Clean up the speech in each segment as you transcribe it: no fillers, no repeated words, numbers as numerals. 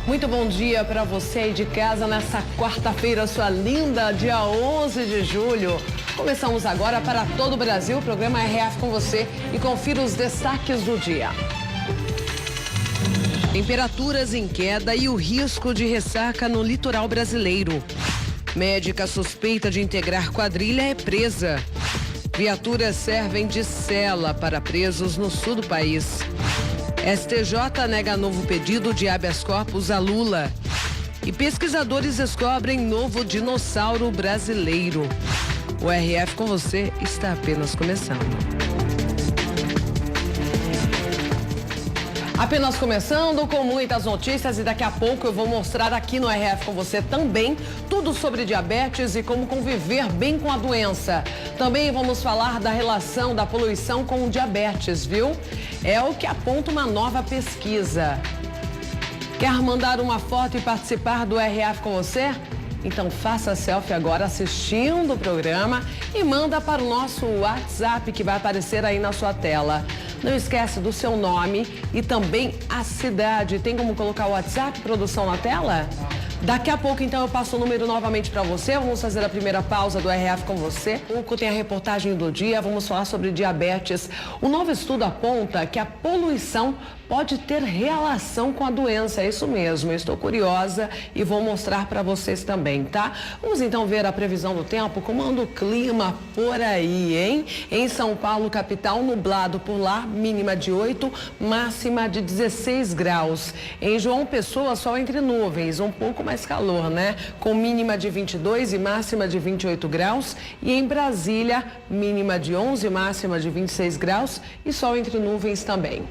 Muito bom dia para você aí de casa nessa quarta-feira, sua linda, dia 11 de julho. Começamos agora para todo o Brasil, o programa RF com você e confira os destaques do dia. Temperaturas em queda e o risco de ressaca no litoral brasileiro. Médica suspeita de integrar quadrilha é presa. Viaturas servem de cela para presos no sul do país. STJ nega novo pedido de habeas corpus a Lula. E pesquisadores descobrem novo dinossauro brasileiro. O RF com você está apenas começando. Apenas começando com muitas notícias e daqui a pouco eu vou mostrar aqui no RF com você também tudo sobre diabetes e como conviver bem com a doença. Também vamos falar da relação da poluição com o diabetes, viu? É o que aponta uma nova pesquisa. Quer mandar uma foto e participar do RF com você? Então faça selfie agora assistindo o programa e manda para o nosso WhatsApp que vai aparecer aí na sua tela. Não esquece do seu nome e também a cidade. Tem como colocar o WhatsApp, produção, na tela? Daqui a pouco, então, eu passo o número novamente para você. Vamos fazer a primeira pausa do RF com você. Tem a reportagem do dia, vamos falar sobre diabetes. O novo estudo aponta que a poluição pode ter relação com a doença, é isso mesmo. Eu estou curiosa e vou mostrar para vocês também, tá? Vamos então ver a previsão do tempo, como anda o clima por aí, hein? Em São Paulo, capital, nublado por lá, mínima de 8, máxima de 16 graus. Em João Pessoa, sol entre nuvens, um pouco mais calor, né? Com mínima de 22 e máxima de 28 graus. E em Brasília, mínima de 11, máxima de 26 graus e sol entre nuvens também.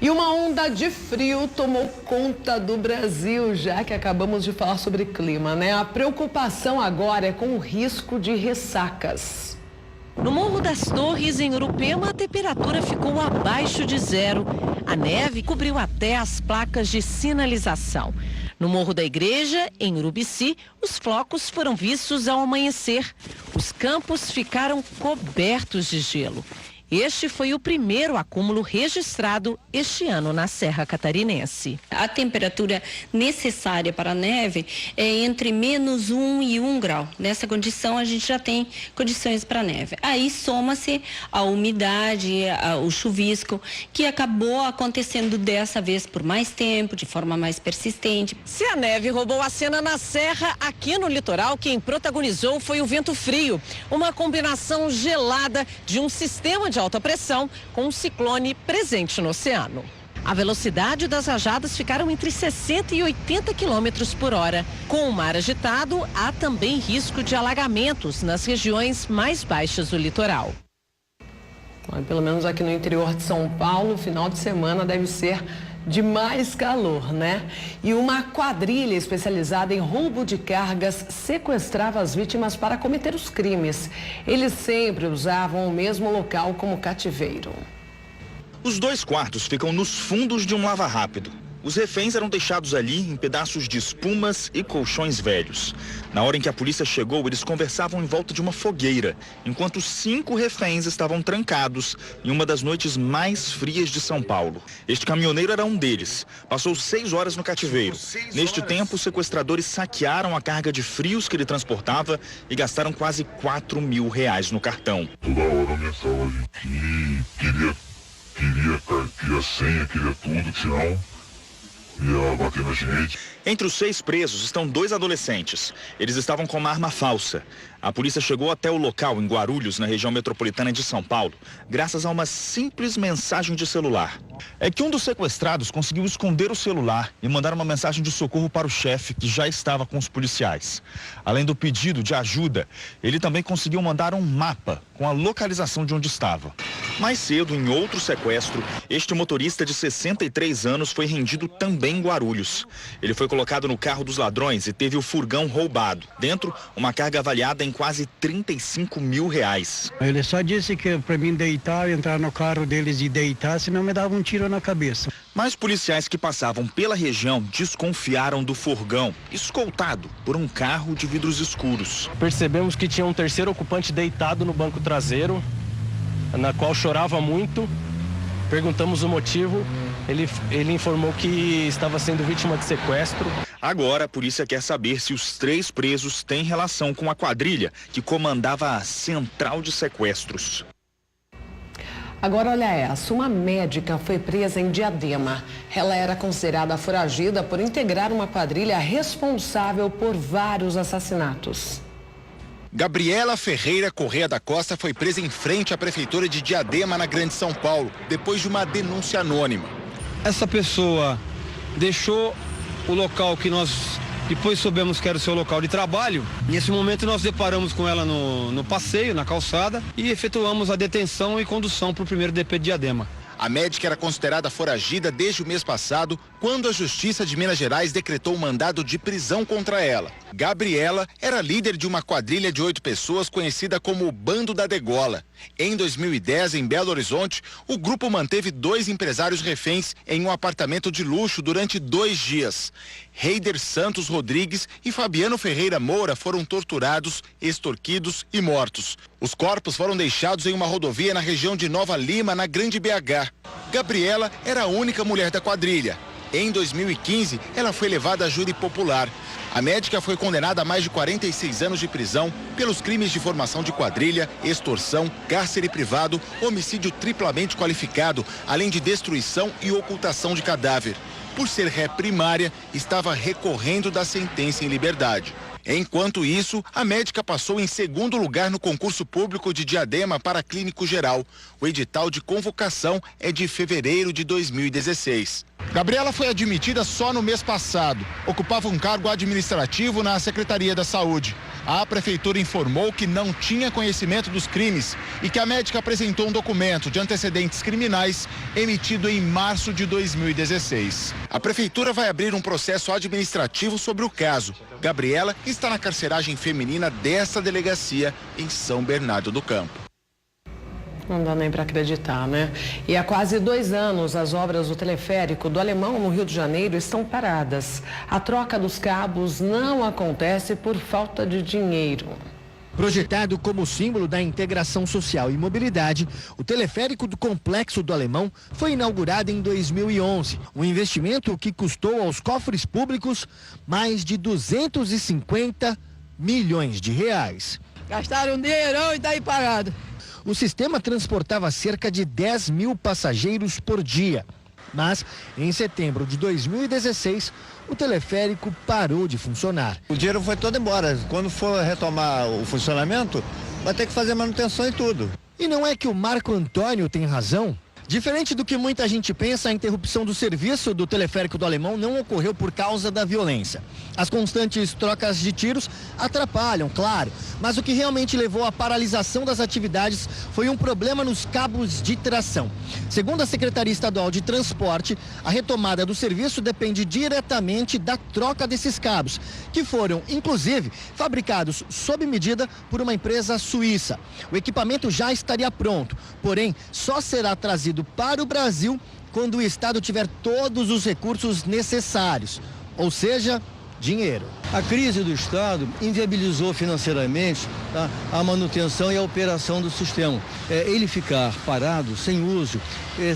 E uma onda de frio tomou conta do Brasil, já que acabamos de falar sobre clima, né? A preocupação agora é com o risco de ressacas. No Morro das Torres, em Urupema, a temperatura ficou abaixo de zero. A neve cobriu até as placas de sinalização. No Morro da Igreja, em Urubici, os flocos foram vistos ao amanhecer. Os campos ficaram cobertos de gelo. Este foi o primeiro acúmulo registrado este ano na Serra Catarinense. A temperatura necessária para a neve é entre -1 e 1 grau. Nessa condição, a gente já tem condições para a neve. Aí soma-se a umidade, o chuvisco, que acabou acontecendo dessa vez por mais tempo, de forma mais persistente. Se a neve roubou a cena na Serra, aqui no litoral, quem protagonizou foi o vento frio. Uma combinação gelada de um sistema de alta pressão com um ciclone presente no oceano. A velocidade das rajadas ficaram entre 60 e 80 quilômetros por hora. Com o mar agitado, há também risco de alagamentos nas regiões mais baixas do litoral. Pelo menos aqui no interior de São Paulo, o final de semana deve ser de mais calor, né? E uma quadrilha especializada em roubo de cargas sequestrava as vítimas para cometer os crimes. Eles sempre usavam o mesmo local como cativeiro. Os 2 quartos ficam nos fundos de um lava-rápido. Os reféns eram deixados ali em pedaços de espumas e colchões velhos. Na hora em que a polícia chegou, eles conversavam em volta de uma fogueira, enquanto 5 reféns estavam trancados em uma das noites mais frias de São Paulo. Este caminhoneiro era um deles. Passou 6 horas no cativeiro. Neste tempo, os sequestradores saquearam a carga de frios que ele transportava e gastaram quase R$4.000 no cartão. Toda hora a mensagem que queria senha, queria tudo, senão ia bater na gente. Entre os 6 presos estão 2 adolescentes. Eles estavam com uma arma falsa. A polícia chegou até o local, em Guarulhos, na região metropolitana de São Paulo, graças a uma simples mensagem de celular. É que um dos sequestrados conseguiu esconder o celular e mandar uma mensagem de socorro para o chefe, que já estava com os policiais. Além do pedido de ajuda, ele também conseguiu mandar um mapa com a localização de onde estava. Mais cedo, em outro sequestro, este motorista de 63 anos foi rendido também em Guarulhos. Ele foi colocado no carro dos ladrões e teve o furgão roubado. Dentro, uma carga avaliada em em quase R$35 mil. Ele só disse que para mim deitar, entrar no carro deles e deitar, senão me dava um tiro na cabeça. Mas policiais que passavam pela região desconfiaram do furgão, escoltado por um carro de vidros escuros. Percebemos que tinha um terceiro ocupante deitado no banco traseiro, na qual chorava muito. Perguntamos o motivo, ele informou que estava sendo vítima de sequestro. Agora a polícia quer saber se os 3 presos têm relação com a quadrilha que comandava a central de sequestros. Agora olha essa, uma médica foi presa em Diadema. Ela era considerada foragida por integrar uma quadrilha responsável por vários assassinatos. Gabriela Ferreira Correia da Costa foi presa em frente à prefeitura de Diadema, na Grande São Paulo, depois de uma denúncia anônima. Essa pessoa deixou o local que nós depois soubemos que era o seu local de trabalho. Nesse momento nós deparamos com ela no passeio, na calçada, e efetuamos a detenção e condução para o 1º DP de Diadema. A médica era considerada foragida desde o mês passado, quando a Justiça de Minas Gerais decretou um mandado de prisão contra ela. Gabriela era líder de uma quadrilha de 8 pessoas conhecida como o Bando da Degola. Em 2010, em Belo Horizonte, o grupo manteve 2 empresários reféns em um apartamento de luxo durante 2 dias. Heider Santos Rodrigues e Fabiano Ferreira Moura foram torturados, extorquidos e mortos. Os corpos foram deixados em uma rodovia na região de Nova Lima, na Grande BH. Gabriela era a única mulher da quadrilha. Em 2015, ela foi levada a júri popular. A médica foi condenada a mais de 46 anos de prisão pelos crimes de formação de quadrilha, extorsão, cárcere privado, homicídio triplamente qualificado, além de destruição e ocultação de cadáver. Por ser ré primária, estava recorrendo da sentença em liberdade. Enquanto isso, a médica passou em 2º lugar no concurso público de Diadema para clínico geral. O edital de convocação é de fevereiro de 2016. Gabriela foi admitida só no mês passado. Ocupava um cargo administrativo na Secretaria da Saúde. A prefeitura informou que não tinha conhecimento dos crimes e que a médica apresentou um documento de antecedentes criminais emitido em março de 2016. A prefeitura vai abrir um processo administrativo sobre o caso. Gabriela está na carceragem feminina dessa delegacia em São Bernardo do Campo. Não dá nem para acreditar, né? E há quase 2 anos, as obras do teleférico do Alemão, no Rio de Janeiro, estão paradas. A troca dos cabos não acontece por falta de dinheiro. Projetado como símbolo da integração social e mobilidade, o teleférico do Complexo do Alemão foi inaugurado em 2011. Um investimento que custou aos cofres públicos mais de 250 milhões de reais. Gastaram um dinheirão e tá aí parado. O sistema transportava cerca de 10 mil passageiros por dia. Mas, em setembro de 2016, o teleférico parou de funcionar. O dinheiro foi todo embora. Quando for retomar o funcionamento, vai ter que fazer manutenção e tudo. E não é que o Marco Antônio tem razão? Diferente do que muita gente pensa, a interrupção do serviço do teleférico do Alemão não ocorreu por causa da violência. As constantes trocas de tiros atrapalham, claro, mas o que realmente levou à paralisação das atividades foi um problema nos cabos de tração. Segundo a Secretaria Estadual de Transporte, a retomada do serviço depende diretamente da troca desses cabos, que foram, inclusive, fabricados sob medida por uma empresa suíça. O equipamento já estaria pronto, porém, só será trazido para o Brasil quando o Estado tiver todos os recursos necessários, ou seja, dinheiro. A crise do Estado inviabilizou financeiramente a manutenção e a operação do sistema. Ele ficar parado, sem uso,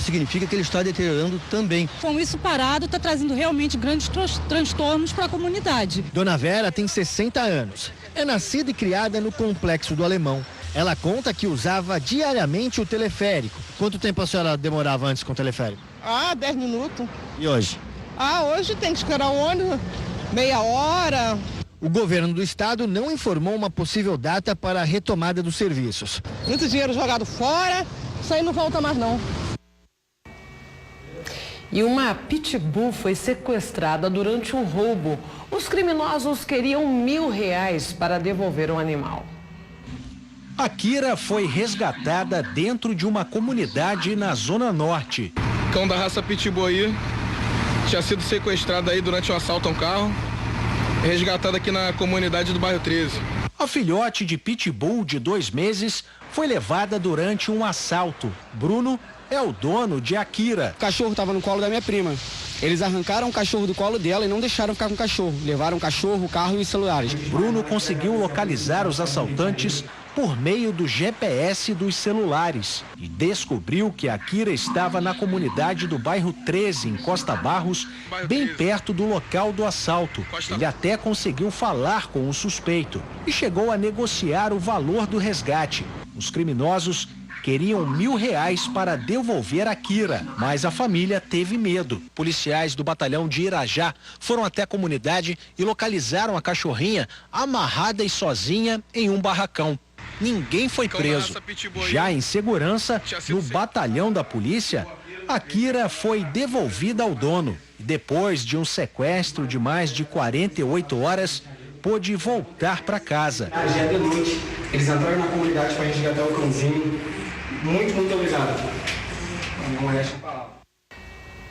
significa que ele está deteriorando também. Com isso parado, está trazendo realmente grandes transtornos para a comunidade. Dona Vera tem 60 anos. É nascida e criada no Complexo do Alemão. Ela conta que usava diariamente o teleférico. Quanto tempo a senhora demorava antes com o teleférico? 10 minutos. E hoje? Hoje tem que esperar o ônibus, meia hora. O governo do estado não informou uma possível data para a retomada dos serviços. Muito dinheiro jogado fora, isso aí não volta mais não. E uma pitbull foi sequestrada durante um roubo. Os criminosos queriam R$1.000 para devolver o animal. A Kira foi resgatada dentro de uma comunidade na Zona Norte. Cão da raça Pitbull aí, tinha sido sequestrado aí durante um assalto a um carro, resgatado aqui na comunidade do bairro 13. A filhote de pitbull de 2 meses foi levada durante um assalto. Bruno é o dono de Akira. O cachorro estava no colo da minha prima. Eles arrancaram o cachorro do colo dela e não deixaram ficar com o cachorro. Levaram o cachorro, o carro e os celulares. Bruno conseguiu localizar os assaltantes por meio do GPS dos celulares e descobriu que Akira estava na comunidade do bairro 13, em Costa Barros, bem perto do local do assalto. Ele até conseguiu falar com o suspeito e chegou a negociar o valor do resgate. Os criminosos queriam R$1.000 para devolver Akira, mas a família teve medo. Policiais do batalhão de Irajá foram até a comunidade e localizaram a cachorrinha amarrada e sozinha em um barracão. Ninguém foi preso. Já em segurança, no batalhão da polícia, Akira foi devolvida ao dono. Depois de um sequestro de mais de 48 horas, pôde voltar para casa. Já de noite, eles entraram na comunidade para resgatar o cãozinho. Muito obrigado. Não resta palavra.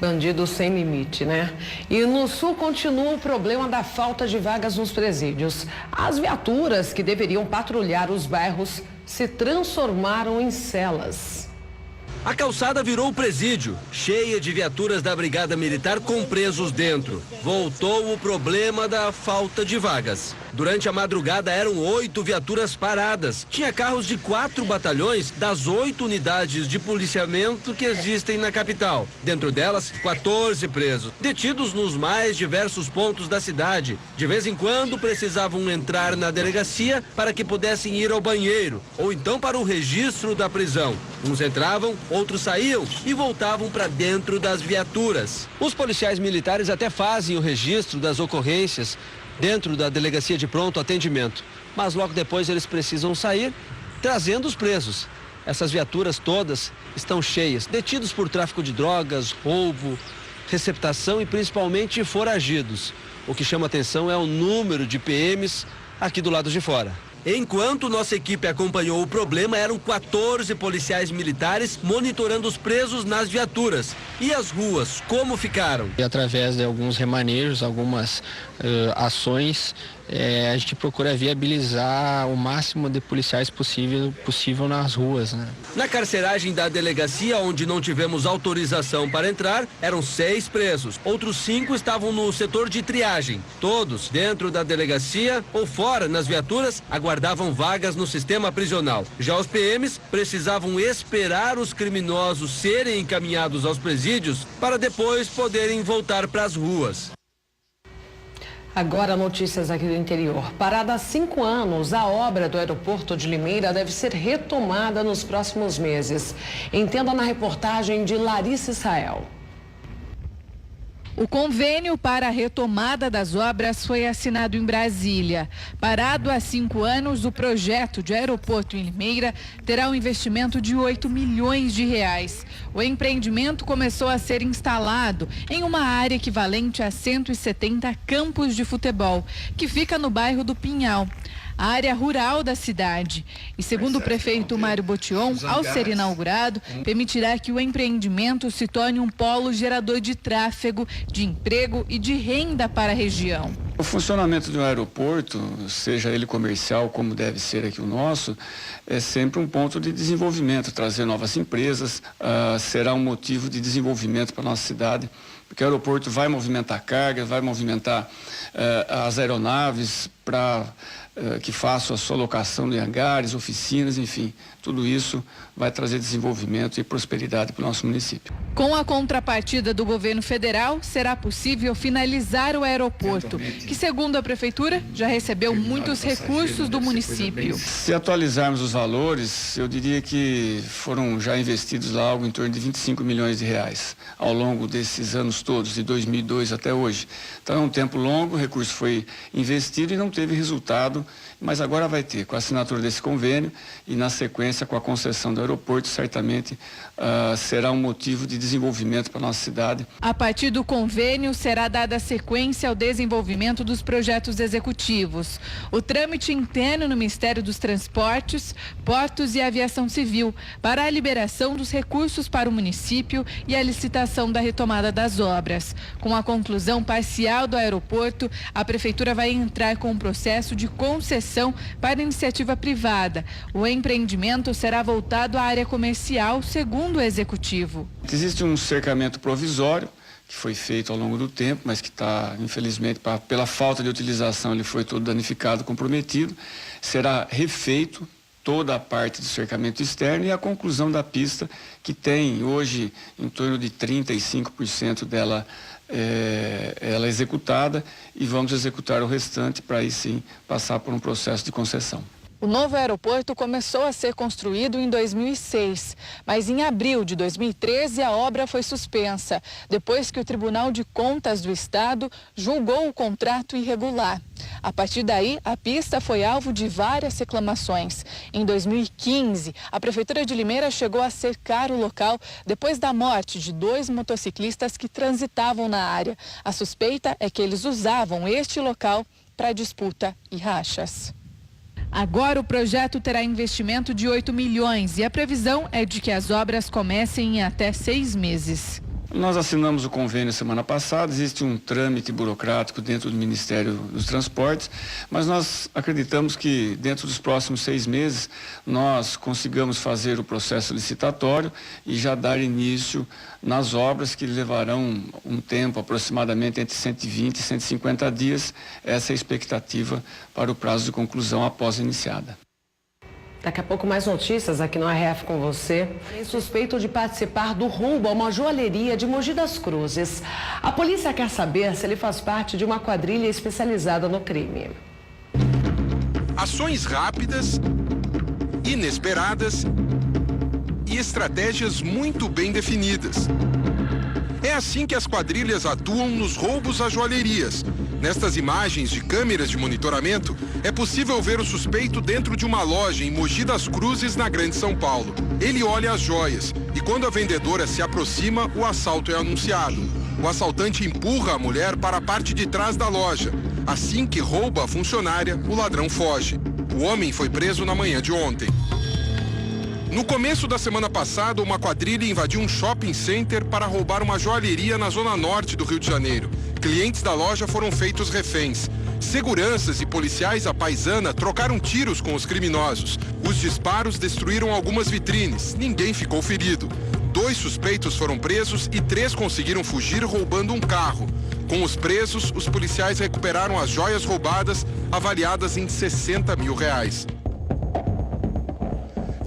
Bandido sem limite, né? E no Sul continua o problema da falta de vagas nos presídios. As viaturas que deveriam patrulhar os bairros se transformaram em celas. A calçada virou presídio, cheia de viaturas da Brigada Militar com presos dentro. Voltou o problema da falta de vagas. Durante a madrugada eram 8 viaturas paradas. Tinha carros de 4 batalhões das 8 unidades de policiamento que existem na capital. Dentro delas, 14 presos, detidos nos mais diversos pontos da cidade. De vez em quando precisavam entrar na delegacia para que pudessem ir ao banheiro ou então para o registro da prisão. Uns entravam, outros saíam e voltavam para dentro das viaturas. Os policiais militares até fazem o registro das ocorrências dentro da delegacia de pronto atendimento, mas logo depois eles precisam sair trazendo os presos. Essas viaturas todas estão cheias, detidos por tráfico de drogas, roubo, receptação e principalmente foragidos. O que chama atenção é o número de PMs aqui do lado de fora. Enquanto nossa equipe acompanhou o problema, eram 14 policiais militares monitorando os presos nas viaturas. E as ruas, como ficaram? E através de alguns remanejos, algumas ações, a gente procura viabilizar o máximo de policiais possível nas ruas, né? Na carceragem da delegacia, onde não tivemos autorização para entrar, eram 6 presos. Outros 5 estavam no setor de triagem. Todos dentro da delegacia ou fora nas viaturas aguardavam vagas no sistema prisional. Já os PMs precisavam esperar os criminosos serem encaminhados aos presídios para depois poderem voltar para as ruas. Agora notícias aqui do interior. Parada há 5 anos, a obra do aeroporto de Limeira deve ser retomada nos próximos meses. Entenda na reportagem de Larissa Israel. O convênio para a retomada das obras foi assinado em Brasília. Parado há 5 anos, o projeto de aeroporto em Limeira terá um investimento de R$8 milhões. O empreendimento começou a ser instalado em uma área equivalente a 170 campos de futebol, que fica no bairro do Pinhal, a área rural da cidade. E segundo o prefeito Mário Botion, ao ser inaugurado, permitirá que o empreendimento se torne um polo gerador de tráfego, de emprego e de renda para a região. O funcionamento de um aeroporto, seja ele comercial como deve ser aqui o nosso, é sempre um ponto de desenvolvimento, trazer novas empresas, será um motivo de desenvolvimento para a nossa cidade, porque o aeroporto vai movimentar carga, vai movimentar as aeronaves para que façam a sua locação em hangares, oficinas, enfim, tudo isso vai trazer desenvolvimento e prosperidade para o nosso município. Com a contrapartida do governo federal, será possível finalizar o aeroporto, que segundo a prefeitura, já recebeu muitos recursos do município. Se atualizarmos os valores, eu diria que foram já investidos lá algo em torno de R$25 milhões ao longo desses anos todos, de 2002 até hoje. Então é um tempo longo, o recurso foi investido e não teve resultado, mas agora vai ter, com a assinatura desse convênio e na sequência com a concessão do aeroporto, certamente será um motivo de desenvolvimento para a nossa cidade. A partir do convênio será dada sequência ao desenvolvimento dos projetos executivos. O trâmite interno no Ministério dos Transportes, Portos e Aviação Civil para a liberação dos recursos para o município e a licitação da retomada das obras. Com a conclusão parcial do aeroporto, a Prefeitura vai entrar com processo de concessão para iniciativa privada. O empreendimento será voltado à área comercial, segundo o executivo. Existe um cercamento provisório que foi feito ao longo do tempo, mas que está, infelizmente, pela falta de utilização, ele foi todo danificado, comprometido. Será refeito toda a parte do cercamento externo e a conclusão da pista, que tem hoje em torno de 35% dela ela executada, e vamos executar o restante para aí sim passar por um processo de concessão. O novo aeroporto começou a ser construído em 2006, mas em abril de 2013 a obra foi suspensa, depois que o Tribunal de Contas do Estado julgou o contrato irregular. A partir daí, a pista foi alvo de várias reclamações. Em 2015, a Prefeitura de Limeira chegou a cercar o local depois da morte de 2 motociclistas que transitavam na área. A suspeita é que eles usavam este local para disputa e rachas. Agora o projeto terá investimento de 8 milhões e a previsão é de que as obras comecem em até 6 meses. Nós assinamos o convênio semana passada, existe um trâmite burocrático dentro do Ministério dos Transportes, mas nós acreditamos que dentro dos próximos 6 meses nós consigamos fazer o processo licitatório e já dar início nas obras que levarão um tempo aproximadamente entre 120 e 150 dias. Essa é a expectativa para o prazo de conclusão após iniciada. Daqui a pouco mais notícias aqui no RF com você. Tem suspeito de participar do roubo a uma joalheria de Mogi das Cruzes. A polícia quer saber se ele faz parte de uma quadrilha especializada no crime. Ações rápidas, inesperadas e estratégias muito bem definidas. É assim que as quadrilhas atuam nos roubos a joalherias. Nestas imagens de câmeras de monitoramento, é possível ver o suspeito dentro de uma loja em Mogi das Cruzes, na Grande São Paulo. Ele olha as joias e quando a vendedora se aproxima, o assalto é anunciado. O assaltante empurra a mulher para a parte de trás da loja. Assim que rouba a funcionária, o ladrão foge. O homem foi preso na manhã de ontem. No começo da semana passada, uma quadrilha invadiu um shopping center para roubar uma joalheria na zona norte do Rio de Janeiro. Clientes da loja foram feitos reféns. Seguranças e policiais à paisana trocaram tiros com os criminosos. Os disparos destruíram algumas vitrines. Ninguém ficou ferido. 2 suspeitos foram presos e 3 conseguiram fugir roubando um carro. Com os presos, os policiais recuperaram as joias roubadas, avaliadas em R$60 mil.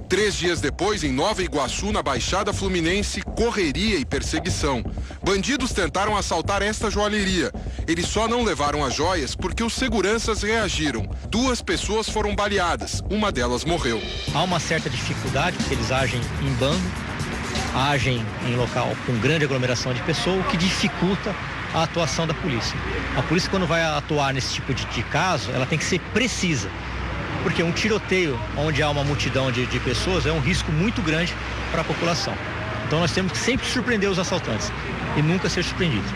3 dias depois, em Nova Iguaçu, na Baixada Fluminense, correria e perseguição. Bandidos tentaram assaltar esta joalheria. Eles só não levaram as joias porque os seguranças reagiram. 2 pessoas foram baleadas, uma delas morreu. Há uma certa dificuldade porque eles agem em bando, agem em local com grande aglomeração de pessoas, o que dificulta a atuação da polícia. A polícia, quando vai atuar nesse tipo de caso, ela tem que ser precisa. Porque um tiroteio onde há uma multidão de pessoas é um risco muito grande para a população. Então nós temos que sempre surpreender os assaltantes e nunca ser surpreendidos.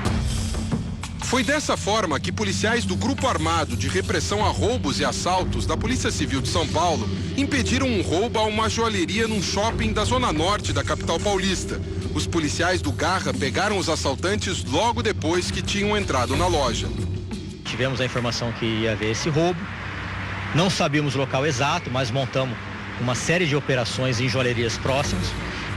Foi dessa forma que policiais do Grupo Armado de Repressão a Roubos e Assaltos da Polícia Civil de São Paulo impediram um roubo a uma joalheria num shopping da zona norte da capital paulista. Os policiais do Garra pegaram os assaltantes logo depois que tinham entrado na loja. Tivemos a informação que ia haver esse roubo. Não sabíamos o local exato, mas montamos uma série de operações em joalherias próximas.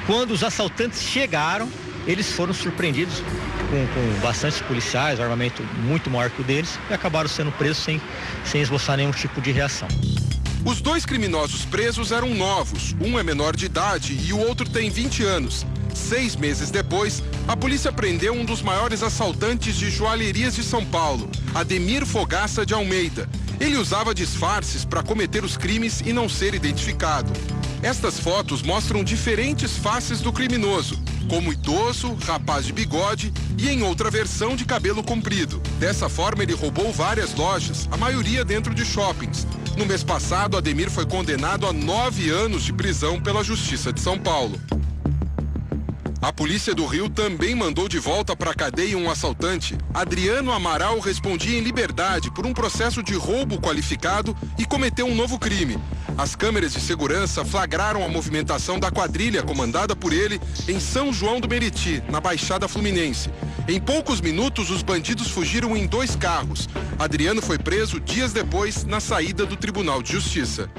Quando os assaltantes chegaram, eles foram surpreendidos com bastantes policiais, um armamento muito maior que o deles, e acabaram sendo presos sem esboçar nenhum tipo de reação. Os 2 criminosos presos eram novos, um é menor de idade e o outro tem 20 anos. 6 meses depois, a polícia prendeu um dos maiores assaltantes de joalherias de São Paulo, Ademir Fogaça de Almeida. Ele usava disfarces para cometer os crimes e não ser identificado. Estas fotos mostram diferentes faces do criminoso, como idoso, rapaz de bigode e em outra versão de cabelo comprido. Dessa forma, ele roubou várias lojas, a maioria dentro de shoppings. No mês passado, Ademir foi condenado a 9 anos de prisão pela Justiça de São Paulo. A polícia do Rio também mandou de volta para a cadeia um assaltante. Adriano Amaral respondia em liberdade por um processo de roubo qualificado e cometeu um novo crime. As câmeras de segurança flagraram a movimentação da quadrilha comandada por ele em São João do Meriti, na Baixada Fluminense. Em poucos minutos, os bandidos fugiram em 2 carros. Adriano foi preso dias depois na saída do Tribunal de Justiça.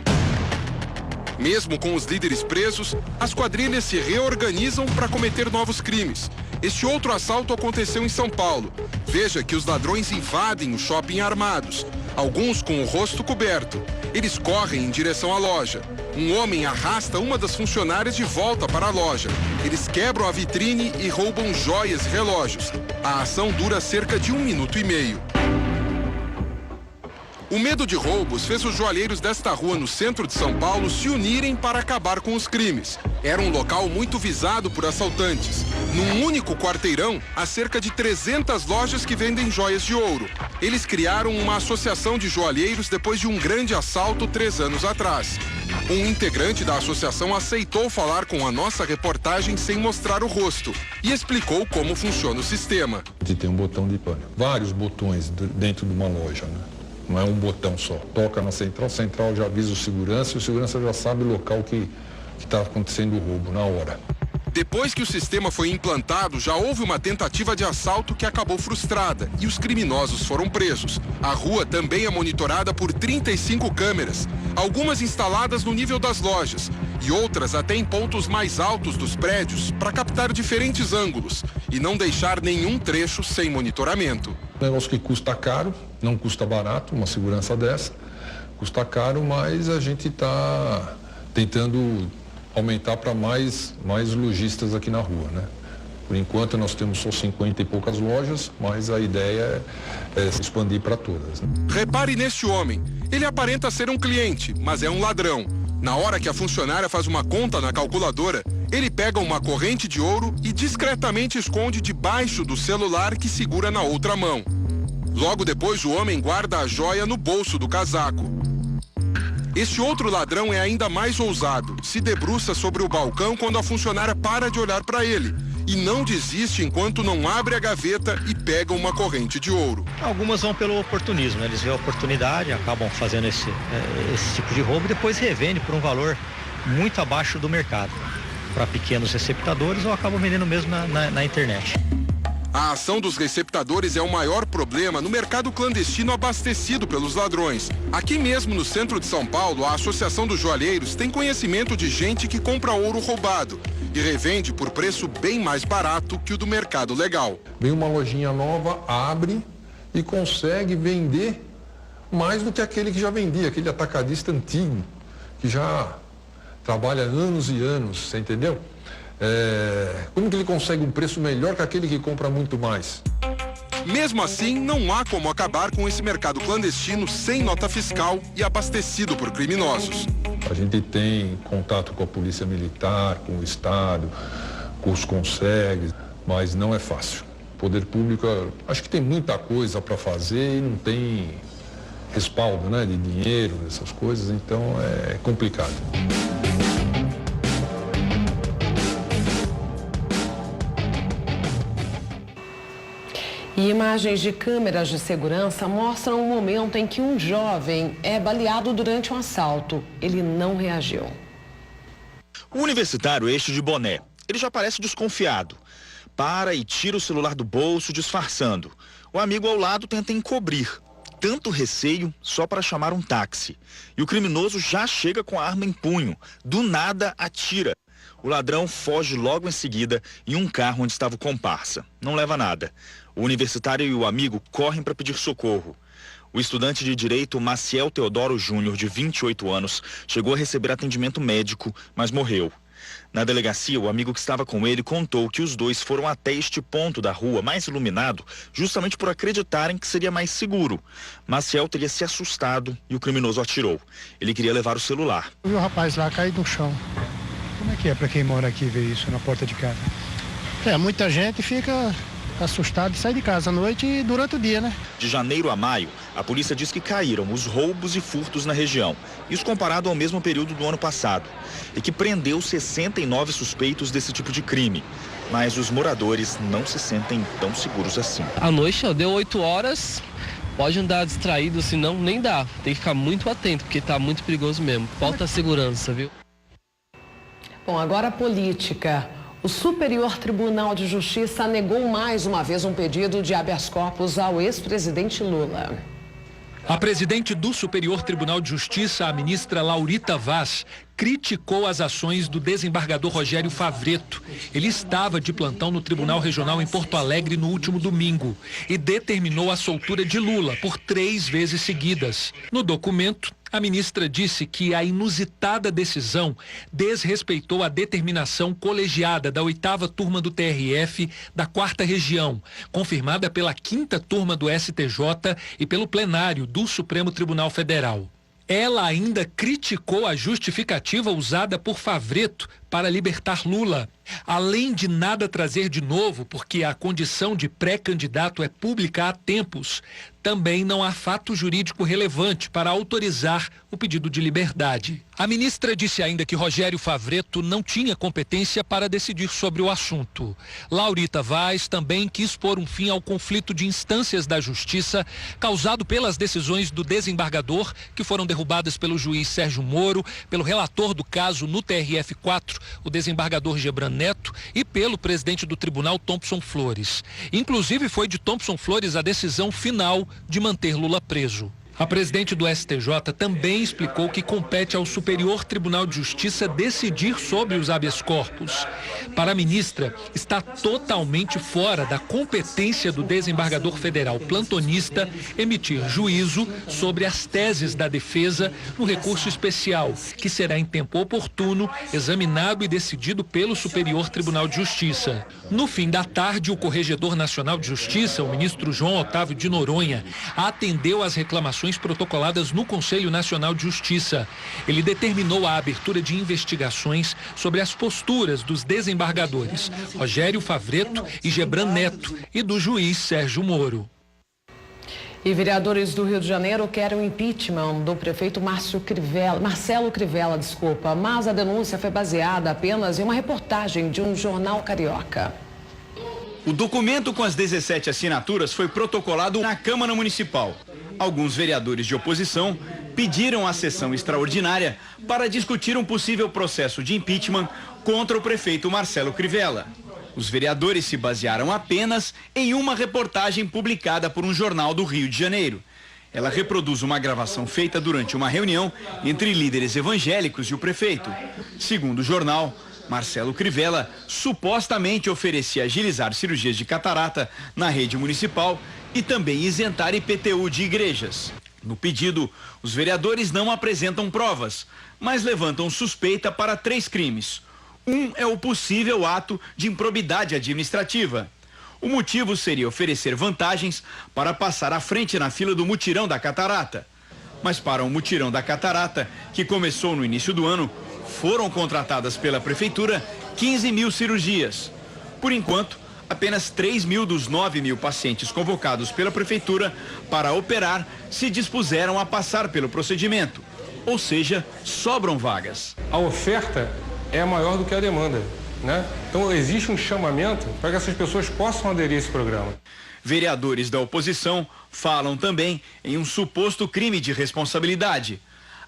Mesmo com os líderes presos, as quadrilhas se reorganizam para cometer novos crimes. Este outro assalto aconteceu em São Paulo. Veja que os ladrões invadem o shopping armados, alguns com o rosto coberto. Eles correm em direção à loja. Um homem arrasta uma das funcionárias de volta para a loja. Eles quebram a vitrine e roubam joias e relógios. A ação dura cerca de 1 minuto e meio. O medo de roubos fez os joalheiros desta rua no centro de São Paulo se unirem para acabar com os crimes. Era um local muito visado por assaltantes. Num único quarteirão, há cerca de 300 lojas que vendem joias de ouro. Eles criaram uma associação de joalheiros depois de um grande assalto 3 anos atrás. Um integrante da associação aceitou falar com a nossa reportagem sem mostrar o rosto e explicou como funciona o sistema. A gente tem um botão de pânico, vários botões dentro de uma loja, né? Não é um botão só. Toca na central já avisa o segurança e o segurança já sabe o local que está acontecendo o roubo na hora. Depois que o sistema foi implantado, já houve uma tentativa de assalto que acabou frustrada e os criminosos foram presos. A rua também é monitorada por 35 câmeras, algumas instaladas no nível das lojas e outras até em pontos mais altos dos prédios para captar diferentes ângulos e não deixar nenhum trecho sem monitoramento. Negócio que custa caro, não custa barato, uma segurança dessa. Custa caro, mas a gente está tentando aumentar para mais lojistas aqui na rua, né? Por enquanto nós temos só 50 e poucas lojas, mas a ideia é se expandir para todas, né? Repare neste homem. Ele aparenta ser um cliente, mas é um ladrão. Na hora que a funcionária faz uma conta na calculadora, ele pega uma corrente de ouro e discretamente esconde debaixo do celular que segura na outra mão. Logo depois, o homem guarda a joia no bolso do casaco. Este outro ladrão é ainda mais ousado. Se debruça sobre o balcão quando a funcionária para de olhar para ele. E não desiste enquanto não abre a gaveta e pega uma corrente de ouro. Algumas vão pelo oportunismo, né? Eles veem a oportunidade, acabam fazendo esse tipo de roubo e depois revende por um valor muito abaixo do mercado. Para pequenos receptadores ou acabam vendendo mesmo na internet. A ação dos receptadores é o maior problema no mercado clandestino abastecido pelos ladrões. Aqui mesmo no centro de São Paulo, a Associação dos Joalheiros tem conhecimento de gente que compra ouro roubado e revende por preço bem mais barato que o do mercado legal. Vem uma lojinha nova, abre e consegue vender mais do que aquele que já vendia, aquele atacadista antigo, que já trabalha anos e anos, você entendeu? Como que ele consegue um preço melhor que aquele que compra muito mais? Mesmo assim, não há como acabar com esse mercado clandestino sem nota fiscal e abastecido por criminosos. A gente tem contato com a polícia militar, com o Estado, com os consegues, mas não é fácil. O poder público, acho que tem muita coisa para fazer e não tem respaldo, né, de dinheiro, essas coisas, então é complicado. E imagens de câmeras de segurança mostram o momento em que um jovem é baleado durante um assalto. Ele não reagiu. O universitário este de boné, ele já parece desconfiado. Para e tira o celular do bolso, disfarçando. O amigo ao lado tenta encobrir. Tanto receio só para chamar um táxi. E o criminoso já chega com a arma em punho. Do nada atira. O ladrão foge logo em seguida em um carro onde estava o comparsa. Não leva nada. O universitário e o amigo correm para pedir socorro. O estudante de direito Maciel Teodoro Júnior, de 28 anos, chegou a receber atendimento médico, mas morreu. Na delegacia, o amigo que estava com ele contou que os dois foram até este ponto da rua mais iluminado, justamente por acreditarem que seria mais seguro. Maciel teria se assustado e o criminoso atirou. Ele queria levar o celular. Eu vi o rapaz lá cair no chão. Como é que é para quem mora aqui ver isso na porta de casa? Muita gente fica assustado de sair de casa à noite e durante o dia, né? De janeiro a maio, a polícia diz que caíram os roubos e furtos na região, isso comparado ao mesmo período do ano passado, e que prendeu 69 suspeitos desse tipo de crime. Mas os moradores não se sentem tão seguros assim. À noite, deu 8 horas, pode andar distraído, senão nem dá. Tem que ficar muito atento, porque tá muito perigoso mesmo. Falta segurança, viu? Bom, agora a política. O Superior Tribunal de Justiça negou mais uma vez um pedido de habeas corpus ao ex-presidente Lula. A presidente do Superior Tribunal de Justiça, a ministra Laurita Vaz, criticou as ações do desembargador Rogério Favretto. Ele estava de plantão no Tribunal Regional em Porto Alegre no último domingo e determinou a soltura de Lula por 3 vezes seguidas. No documento, a ministra disse que a inusitada decisão desrespeitou a determinação colegiada da 8ª turma do TRF da 4ª região, confirmada pela 5ª turma do STJ e pelo plenário do Supremo Tribunal Federal. Ela ainda criticou a justificativa usada por Favretto para libertar Lula, além de nada trazer de novo, porque a condição de pré-candidato é pública há tempos. Também não há fato jurídico relevante para autorizar o pedido de liberdade. A ministra disse ainda que Rogério Favretto não tinha competência para decidir sobre o assunto. Laurita Vaz também quis pôr um fim ao conflito de instâncias da justiça causado pelas decisões do desembargador, que foram derrubadas pelo juiz Sérgio Moro, pelo relator do caso no TRF4, o desembargador Gebran Neto, e pelo presidente do tribunal, Thompson Flores. Inclusive foi de Thompson Flores a decisão final de manter Lula preso. A presidente do STJ também explicou que compete ao Superior Tribunal de Justiça decidir sobre os habeas corpus. Para a ministra, está totalmente fora da competência do desembargador federal plantonista emitir juízo sobre as teses da defesa no recurso especial, que será em tempo oportuno examinado e decidido pelo Superior Tribunal de Justiça. No fim da tarde, o Corregedor Nacional de Justiça, o ministro João Otávio de Noronha, atendeu às reclamações protocoladas no Conselho Nacional de Justiça. Ele determinou a abertura de investigações sobre as posturas dos desembargadores Rogério Favretto e Gebran Neto e do juiz Sérgio Moro. E vereadores do Rio de Janeiro querem o impeachment do prefeito Marcelo Crivella, mas a denúncia foi baseada apenas em uma reportagem de um jornal carioca. O documento com as 17 assinaturas foi protocolado na Câmara Municipal. Alguns vereadores de oposição pediram a sessão extraordinária para discutir um possível processo de impeachment contra o prefeito Marcelo Crivella. Os vereadores se basearam apenas em uma reportagem publicada por um jornal do Rio de Janeiro. Ela reproduz uma gravação feita durante uma reunião entre líderes evangélicos e o prefeito. Segundo o jornal, Marcelo Crivella supostamente oferecia agilizar cirurgias de catarata na rede municipal e também isentar IPTU de igrejas. No pedido, os vereadores não apresentam provas, mas levantam suspeita para 3 crimes. Um é o possível ato de improbidade administrativa. O motivo seria oferecer vantagens para passar à frente na fila do mutirão da catarata. Mas para o mutirão da catarata, que começou no início do ano, foram contratadas pela prefeitura 15 mil cirurgias. Por enquanto, apenas 3 mil dos 9 mil pacientes convocados pela prefeitura para operar se dispuseram a passar pelo procedimento. Ou seja, sobram vagas. A oferta é maior do que a demanda, né? Então existe um chamamento para que essas pessoas possam aderir a esse programa. Vereadores da oposição falam também em um suposto crime de responsabilidade.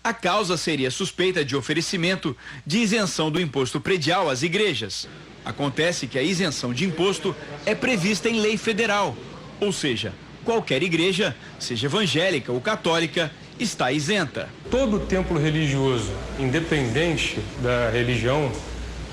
A causa seria suspeita de oferecimento de isenção do imposto predial às igrejas. Acontece que a isenção de imposto é prevista em lei federal, ou seja, qualquer igreja, seja evangélica ou católica, está isenta. Todo templo religioso, independente da religião,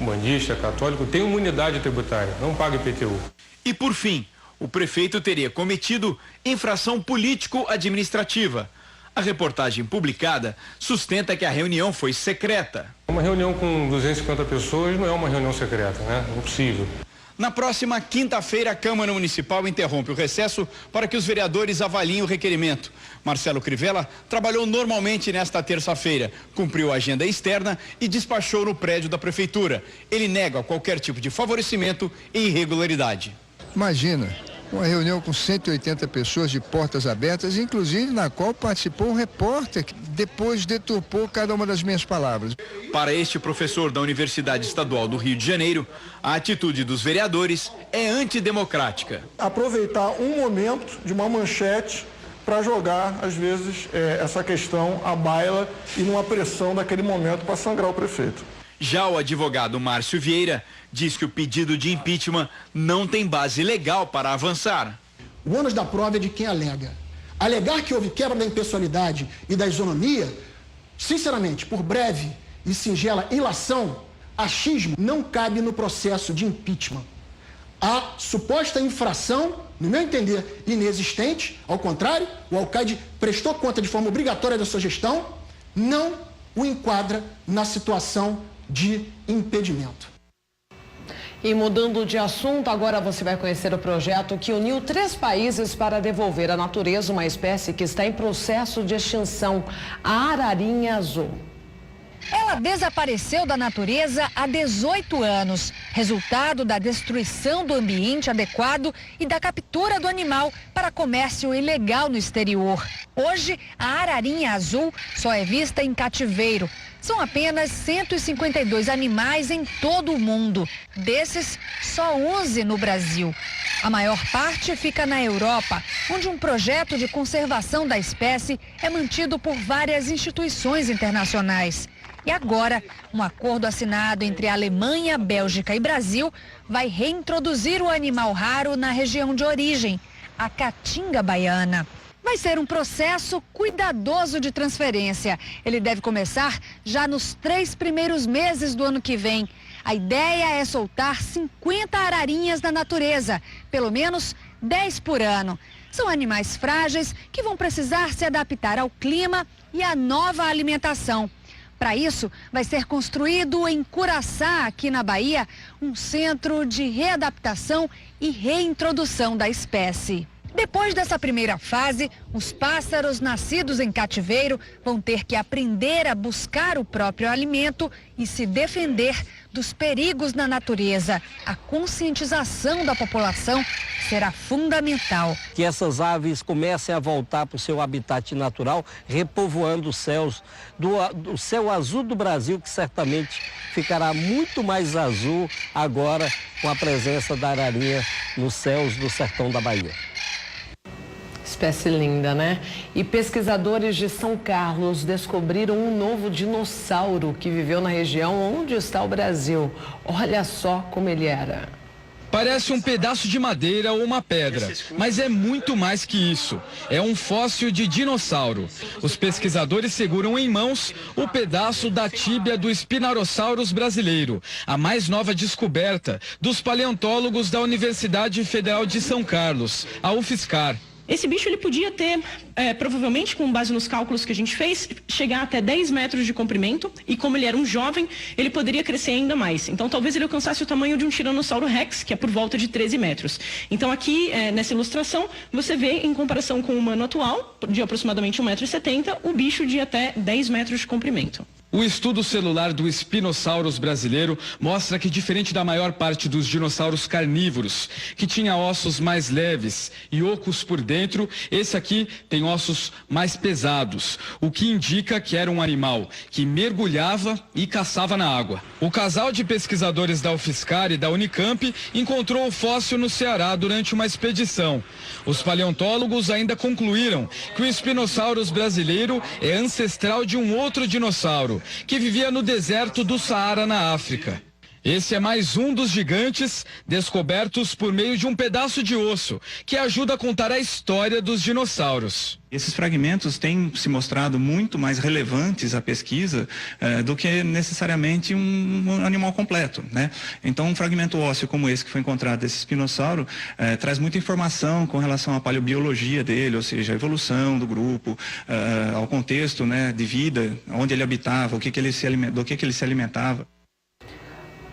umbandista, católico, tem uma unidade tributária, não paga IPTU. E por fim, o prefeito teria cometido infração político-administrativa. A reportagem publicada sustenta que a reunião foi secreta. Uma reunião com 250 pessoas não é uma reunião secreta, né? Impossível. Na próxima quinta-feira, a Câmara Municipal interrompe o recesso para que os vereadores avaliem o requerimento. Marcelo Crivella trabalhou normalmente nesta terça-feira, cumpriu a agenda externa e despachou no prédio da Prefeitura. Ele nega qualquer tipo de favorecimento e irregularidade. Imagina, uma reunião com 180 pessoas de portas abertas, inclusive na qual participou um repórter que depois deturpou cada uma das minhas palavras. Para este professor da Universidade Estadual do Rio de Janeiro, a atitude dos vereadores é antidemocrática. Aproveitar um momento de uma manchete para jogar, às vezes, essa questão à baila e numa pressão daquele momento para sangrar o prefeito. Já o advogado Márcio Vieira diz que o pedido de impeachment não tem base legal para avançar. O ônus da prova é de quem alega. Alegar que houve quebra da impessoalidade e da isonomia, sinceramente, por breve e singela ilação, achismo, não cabe no processo de impeachment. A suposta infração, no meu entender, inexistente, ao contrário, o alcaide prestou conta de forma obrigatória da sua gestão, não o enquadra na situação de impedimento. E mudando de assunto, agora você vai conhecer o projeto que uniu 3 países para devolver à natureza uma espécie que está em processo de extinção, a ararinha azul. Ela desapareceu da natureza há 18 anos, resultado da destruição do ambiente adequado e da captura do animal para comércio ilegal no exterior. Hoje, a ararinha azul só é vista em cativeiro. São apenas 152 animais em todo o mundo. Desses, só 11 no Brasil. A maior parte fica na Europa, onde um projeto de conservação da espécie é mantido por várias instituições internacionais. E agora, um acordo assinado entre a Alemanha, Bélgica e Brasil vai reintroduzir o animal raro na região de origem, a caatinga baiana. Vai ser um processo cuidadoso de transferência. Ele deve começar já nos 3 primeiros meses do ano que vem. A ideia é soltar 50 ararinhas na natureza, pelo menos 10 por ano. São animais frágeis que vão precisar se adaptar ao clima e à nova alimentação. Para isso, vai ser construído em Curaçá, aqui na Bahia, um centro de readaptação e reintrodução da espécie. Depois dessa primeira fase, os pássaros nascidos em cativeiro vão ter que aprender a buscar o próprio alimento e se defender dos perigos na natureza. A conscientização da população será fundamental. Que essas aves comecem a voltar para o seu habitat natural, repovoando os céus, do céu azul do Brasil, que certamente ficará muito mais azul agora com a presença da ararinha nos céus do sertão da Bahia. Espécie linda, né? E pesquisadores de São Carlos descobriram um novo dinossauro que viveu na região onde está o Brasil. Olha só como ele era. Parece um pedaço de madeira ou uma pedra, mas é muito mais que isso. É um fóssil de dinossauro. Os pesquisadores seguram em mãos o pedaço da tíbia do Spinosaurus brasileiro, a mais nova descoberta dos paleontólogos da Universidade Federal de São Carlos, a UFSCar. Esse bicho ele podia ter, provavelmente com base nos cálculos que a gente fez, chegar até 10 metros de comprimento e como ele era um jovem, ele poderia crescer ainda mais. Então talvez ele alcançasse o tamanho de um Tiranossauro Rex, que é por volta de 13 metros. Então aqui, nessa ilustração, você vê em comparação com o humano atual, de aproximadamente 1,70 m, o bicho de até 10 metros de comprimento. O estudo celular do Spinosaurus brasileiro mostra que, diferente da maior parte dos dinossauros carnívoros, que tinha ossos mais leves e ocos por dentro, esse aqui tem ossos mais pesados, o que indica que era um animal que mergulhava e caçava na água. O casal de pesquisadores da UFSCar e da Unicamp encontrou o fóssil no Ceará durante uma expedição. Os paleontólogos ainda concluíram que o Spinosaurus brasileiro é ancestral de um outro dinossauro, que vivia no deserto do Saara, na África. Esse é mais um dos gigantes descobertos por meio de um pedaço de osso, que ajuda a contar a história dos dinossauros. Esses fragmentos têm se mostrado muito mais relevantes à pesquisa do que necessariamente um animal completo, né? Então, um fragmento ósseo como esse que foi encontrado desse espinossauro traz muita informação com relação à paleobiologia dele, ou seja, a evolução do grupo, ao contexto, né, de vida, onde ele habitava, do que ele se alimentava.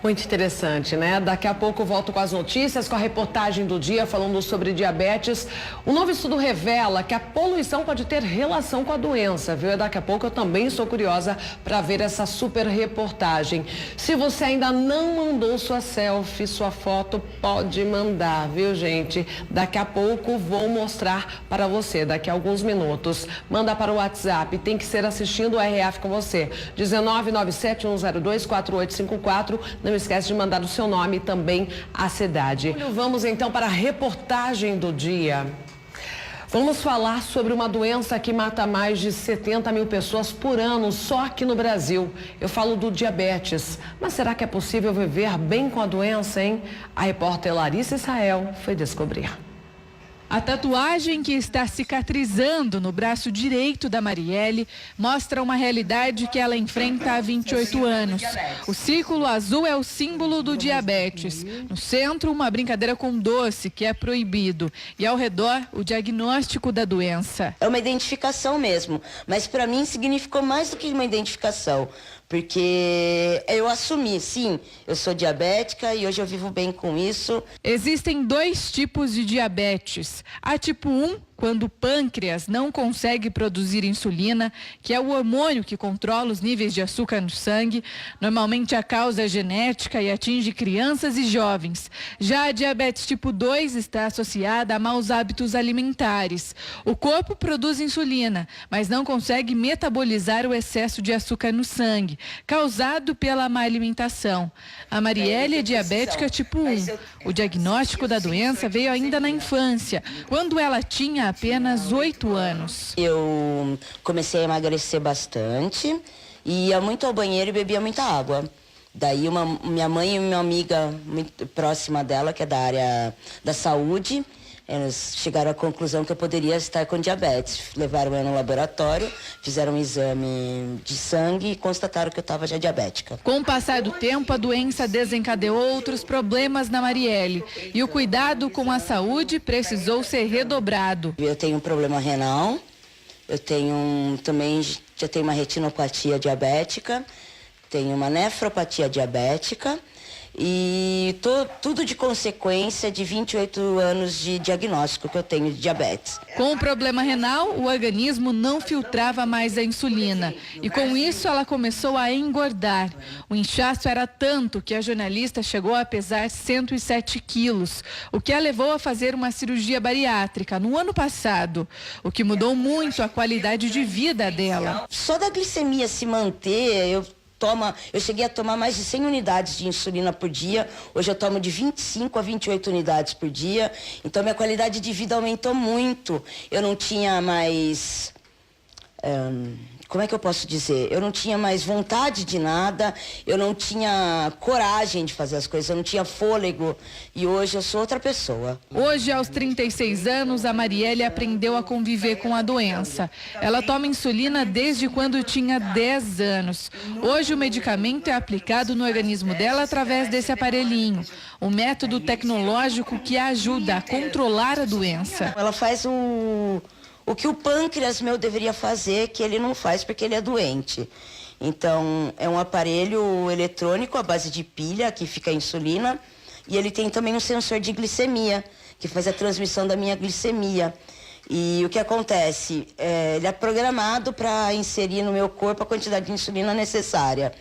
Muito interessante, né? Daqui a pouco eu volto com as notícias, com a reportagem do dia falando sobre diabetes. Um novo estudo revela que a poluição pode ter relação com a doença, viu? E daqui a pouco eu também estou curiosa para ver essa super reportagem. Se você ainda não mandou sua selfie, sua foto, pode mandar, viu, gente? Daqui a pouco vou mostrar para você, daqui a alguns minutos. Manda para o WhatsApp, tem que ser assistindo o RF com você. 19971024854. Não esquece de mandar o seu nome e também a cidade. Vamos então para a reportagem do dia. Vamos falar sobre uma doença que mata mais de 70 mil pessoas por ano só aqui no Brasil. Eu falo do diabetes. Mas será que é possível viver bem com a doença, hein? A repórter Larissa Israel foi descobrir. A tatuagem que está cicatrizando no braço direito da Marielle mostra uma realidade que ela enfrenta há 28 anos. O círculo azul é o símbolo do diabetes. No centro, uma brincadeira com doce, que é proibido. E ao redor, o diagnóstico da doença. É uma identificação mesmo, mas para mim significou mais do que uma identificação. Porque eu assumi, sim, eu sou diabética e hoje eu vivo bem com isso. Existem 2 tipos de diabetes. A tipo 1, quando o pâncreas não consegue produzir insulina, que é o hormônio que controla os níveis de açúcar no sangue. Normalmente a causa é genética e atinge crianças e jovens. Já a diabetes tipo 2 está associada a maus hábitos alimentares. O corpo produz insulina, mas não consegue metabolizar o excesso de açúcar no sangue, causado pela má alimentação. A Marielle é diabética tipo 1. O diagnóstico da doença veio ainda na infância, quando ela tinha apenas 8 anos. Eu comecei a emagrecer bastante, ia muito ao banheiro e bebia muita água. Daí minha mãe e uma amiga muito próxima dela, que é da área da saúde, eles chegaram à conclusão que eu poderia estar com diabetes. Levaram eu no laboratório, fizeram um exame de sangue e constataram que eu estava já diabética. Com o passar do tempo, a doença desencadeou outros problemas na Marielle. E o cuidado com a saúde precisou ser redobrado. Eu tenho um problema renal, eu tenho também já tenho uma retinopatia diabética, tenho uma nefropatia diabética. E tudo de consequência de 28 anos de diagnóstico que eu tenho de diabetes. Com o problema renal, o organismo não filtrava mais a insulina. E com isso ela começou a engordar. O inchaço era tanto que a jornalista chegou a pesar 107 quilos, o que a levou a fazer uma cirurgia bariátrica no ano passado, o que mudou muito a qualidade de vida dela. Só da glicemia se manter, eu cheguei a tomar mais de 100 unidades de insulina por dia. Hoje eu tomo de 25 a 28 unidades por dia. Então minha qualidade de vida aumentou muito. Eu não tinha mais... como é que eu posso dizer? Eu não tinha mais vontade de nada, eu não tinha coragem de fazer as coisas, eu não tinha fôlego e hoje eu sou outra pessoa. Hoje, aos 36 anos, a Marielle aprendeu a conviver com a doença. Ela toma insulina desde quando tinha 10 anos. Hoje o medicamento é aplicado no organismo dela através desse aparelhinho, um método tecnológico que ajuda a controlar a doença. Ela faz o que o pâncreas meu deveria fazer, que ele não faz porque ele é doente. Então, é um aparelho eletrônico à base de pilha, que fica a insulina, e ele tem também um sensor de glicemia, que faz a transmissão da minha glicemia. E o que acontece? Ele é programado para inserir no meu corpo a quantidade de insulina necessária.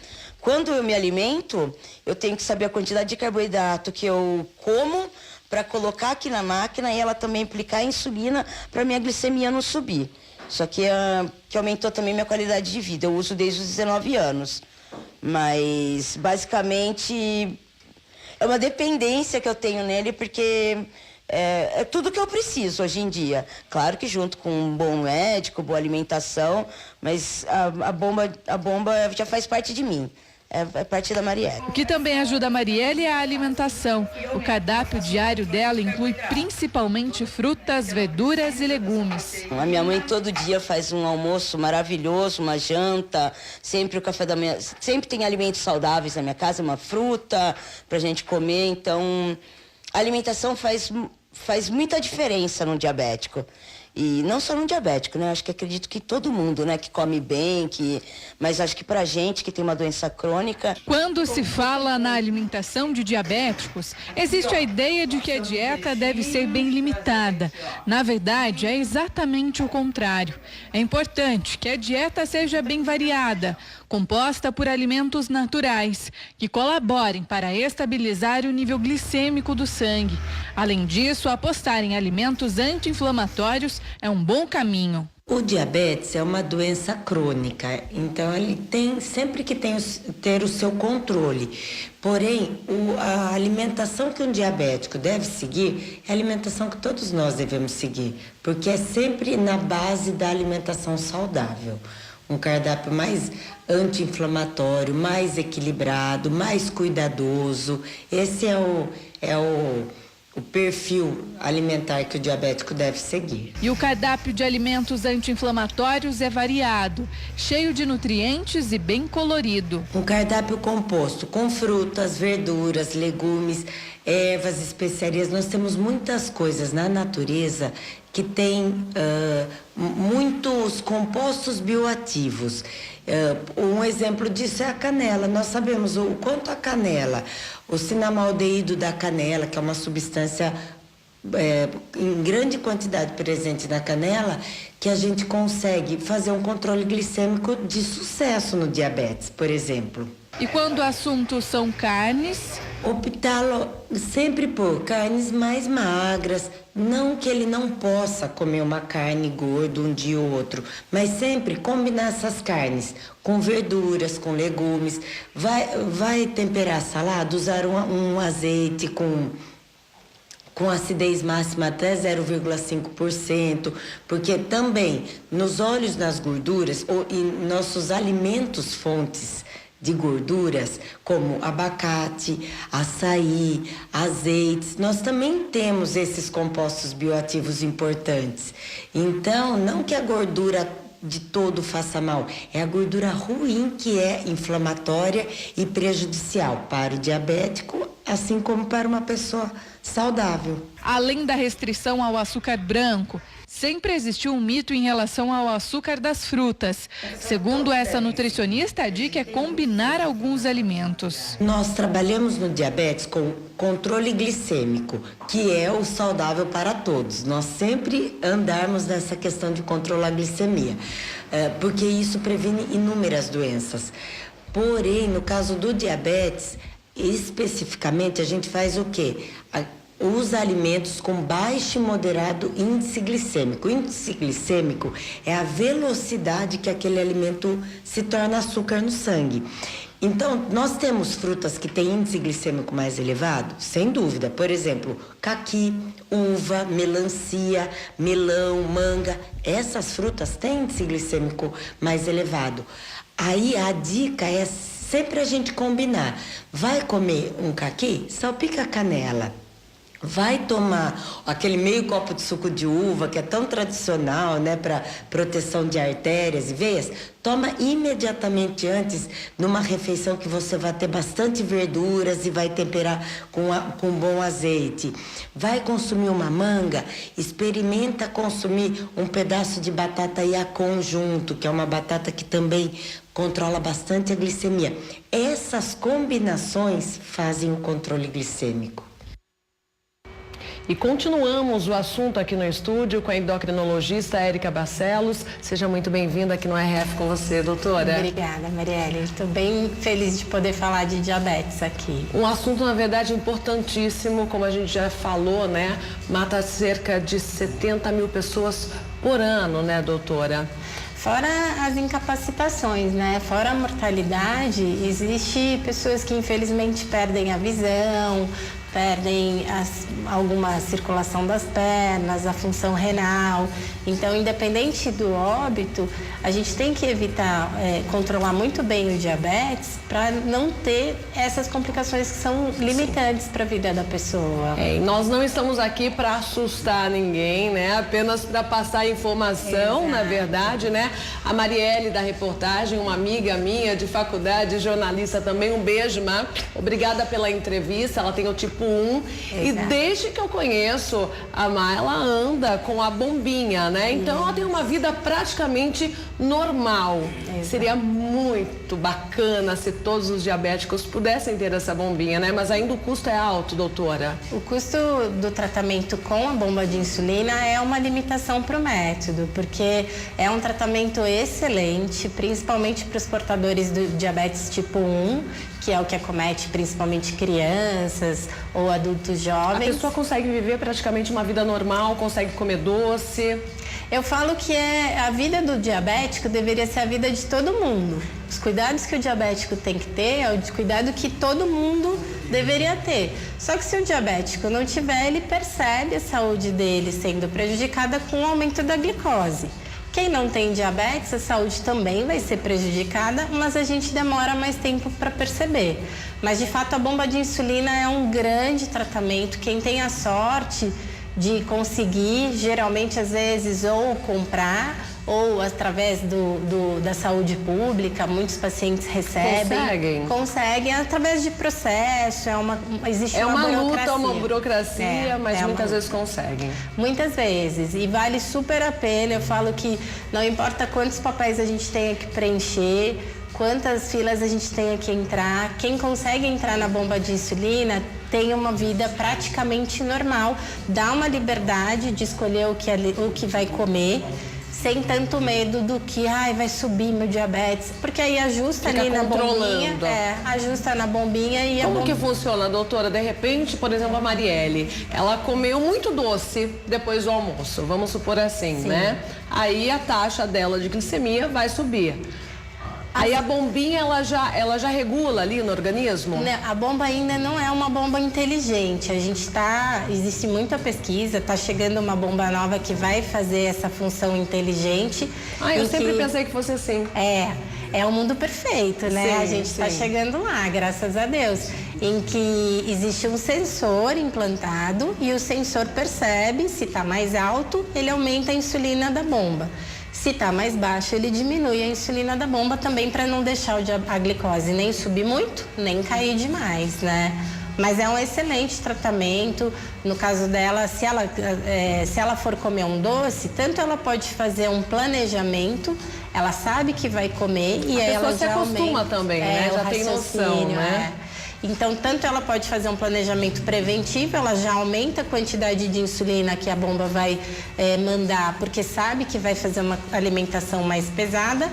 Quando eu me alimento, eu tenho que saber a quantidade de carboidrato que eu como, para colocar aqui na máquina e ela também aplicar a insulina para minha glicemia não subir. Só que aumentou também minha qualidade de vida. Eu uso desde os 19 anos. Mas, basicamente, é uma dependência que eu tenho nele, porque é tudo que eu preciso hoje em dia. Claro que junto com um bom médico, boa alimentação, mas a bomba já faz parte de mim. É parte da Marielle. O que também ajuda a Marielle é a alimentação. O cardápio diário dela inclui principalmente frutas, verduras e legumes. A minha mãe todo dia faz um almoço maravilhoso, uma janta, sempre o café da manhã, sempre tem alimentos saudáveis na minha casa, uma fruta pra gente comer. Então, a alimentação faz muita diferença no diabético. E não só no diabético, né? Acho que acredito que todo mundo, né? Que come bem, mas acho que pra gente que tem uma doença crônica... Quando se fala na alimentação de diabéticos, existe a ideia de que a dieta deve ser bem limitada. Na verdade, é exatamente o contrário. É importante que a dieta seja bem variada, composta por alimentos naturais, que colaborem para estabilizar o nível glicêmico do sangue. Além disso, apostar em alimentos anti-inflamatórios é um bom caminho. O diabetes é uma doença crônica, então ele tem sempre que ter o seu controle. Porém, a alimentação que um diabético deve seguir é a alimentação que todos nós devemos seguir, porque é sempre na base da alimentação saudável. Um cardápio mais anti-inflamatório, mais equilibrado, mais cuidadoso. Esse é o perfil alimentar que o diabético deve seguir. E o cardápio de alimentos anti-inflamatórios é variado, cheio de nutrientes e bem colorido. Um cardápio composto com frutas, verduras, legumes, ervas, especiarias. Nós temos muitas coisas na natureza que tem muitos compostos bioativos. Um exemplo disso é a canela. Nós sabemos o quanto a canela, o cinamaldeído da canela, que é uma substância em grande quantidade presente na canela, que a gente consegue fazer um controle glicêmico de sucesso no diabetes, por exemplo. E quando o assunto são carnes? Optá-lo sempre por carnes mais magras, não que ele não possa comer uma carne gorda um dia ou outro, mas sempre combinar essas carnes com verduras, com legumes. Vai temperar a salada, usar um azeite com acidez máxima até 0,5%, porque também nos óleos, nas gorduras, e nossos alimentos fontes de gorduras, como abacate, açaí, azeites, nós também temos esses compostos bioativos importantes. Então, não que a gordura de todo faça mal, é a gordura ruim que é inflamatória e prejudicial para o diabético, assim como para uma pessoa saudável. Além da restrição ao açúcar branco, sempre existiu um mito em relação ao açúcar das frutas. Segundo essa nutricionista, a dica é combinar alguns alimentos. Nós trabalhamos no diabetes com controle glicêmico, que é o saudável para todos. Nós sempre andamos nessa questão de controlar a glicemia, porque isso previne inúmeras doenças. Porém, no caso do diabetes, especificamente, a gente faz o quê? Usa alimentos com baixo e moderado índice glicêmico. O índice glicêmico é a velocidade que aquele alimento se torna açúcar no sangue. Então, nós temos frutas que têm índice glicêmico mais elevado? Sem dúvida. Por exemplo, caqui, uva, melancia, melão, manga. Essas frutas têm índice glicêmico mais elevado. Aí a dica é sempre a gente combinar. Vai comer um caqui? Salpica a canela. Vai tomar aquele meio copo de suco de uva, que é tão tradicional, né, para proteção de artérias e veias. Toma imediatamente antes, numa refeição que você vai ter bastante verduras e vai temperar com bom azeite. Vai consumir uma manga, experimenta consumir um pedaço de batata Yacon junto, que é uma batata que também controla bastante a glicemia. Essas combinações fazem o controle glicêmico. E continuamos o assunto aqui no estúdio com a endocrinologista Érica Barcelos. Seja muito bem-vinda aqui no RF com você, doutora. Obrigada, Marielle. Estou bem feliz de poder falar de diabetes aqui. Um assunto, na verdade, importantíssimo, como a gente já falou, né? Mata cerca de 70 mil pessoas por ano, né, doutora? Fora as incapacitações, né? Fora a mortalidade, existe pessoas que infelizmente perdem a visão, perdem alguma circulação das pernas, a função renal. Então, independente do óbito, a gente tem que evitar, controlar muito bem o diabetes para não ter essas complicações que são limitantes para a vida da pessoa. E nós não estamos aqui para assustar ninguém, né? Apenas para passar informação. Exato. Na verdade, né? A Marielle da reportagem, uma amiga minha de faculdade, jornalista também, um beijo, Má. Obrigada pela entrevista. Ela tem o tipo tipo 1. E desde que eu conheço a Má, ela anda com a bombinha, né? Então ela tem uma vida praticamente normal. Seria muito bacana se todos os diabéticos pudessem ter essa bombinha, né? Mas ainda o custo é alto, doutora. O custo do tratamento com a bomba de insulina é uma limitação para o método, porque é um tratamento excelente, principalmente para os portadores do diabetes tipo 1, que é o que acomete principalmente crianças ou adultos jovens. A pessoa consegue viver praticamente uma vida normal, consegue comer doce. Eu falo que a vida do diabético deveria ser a vida de todo mundo. Os cuidados que o diabético tem que ter é o cuidado que todo mundo deveria ter. Só que se o diabético não tiver, ele percebe a saúde dele sendo prejudicada com o aumento da glicose. Quem não tem diabetes, a saúde também vai ser prejudicada, mas a gente demora mais tempo para perceber. Mas, de fato, a bomba de insulina é um grande tratamento. Quem tem a sorte de conseguir, geralmente, às vezes, ou comprar, ou através da saúde pública, muitos pacientes recebem. Conseguem através de processo, existe uma burocracia. Luta, uma burocracia, mas muitas vezes conseguem. Muitas vezes, e vale super a pena. Eu falo que não importa quantos papéis a gente tenha que preencher, quantas filas a gente tenha que entrar, quem consegue entrar na bomba de insulina tem uma vida praticamente normal, dá uma liberdade de escolher o que vai comer, sem tanto medo do que vai subir meu diabetes, porque aí ajusta ali na bombinha, ajusta na bombinha e como que funciona, doutora? De repente, por exemplo, a Marielle, ela comeu muito doce depois do almoço, vamos supor assim, né? Aí a taxa dela de glicemia vai subir. Aí a bombinha, ela já regula ali no organismo? A bomba ainda não é uma bomba inteligente. Existe muita pesquisa, está chegando uma bomba nova que vai fazer essa função inteligente. Eu sempre pensei que fosse assim. É o mundo perfeito, né? Sim, a gente está chegando lá, graças a Deus. Em que existe um sensor implantado e o sensor percebe, se está mais alto, ele aumenta a insulina da bomba. Se está mais baixo, ele diminui a insulina da bomba também para não deixar a glicose nem subir muito, nem cair demais, né? Mas é um excelente tratamento. No caso dela, se ela for comer um doce, tanto ela pode fazer um planejamento, ela sabe que vai comer e aí ela já se acostuma também, né? Já tem noção, né? Então, tanto ela pode fazer um planejamento preventivo, ela já aumenta a quantidade de insulina que a bomba vai mandar, porque sabe que vai fazer uma alimentação mais pesada.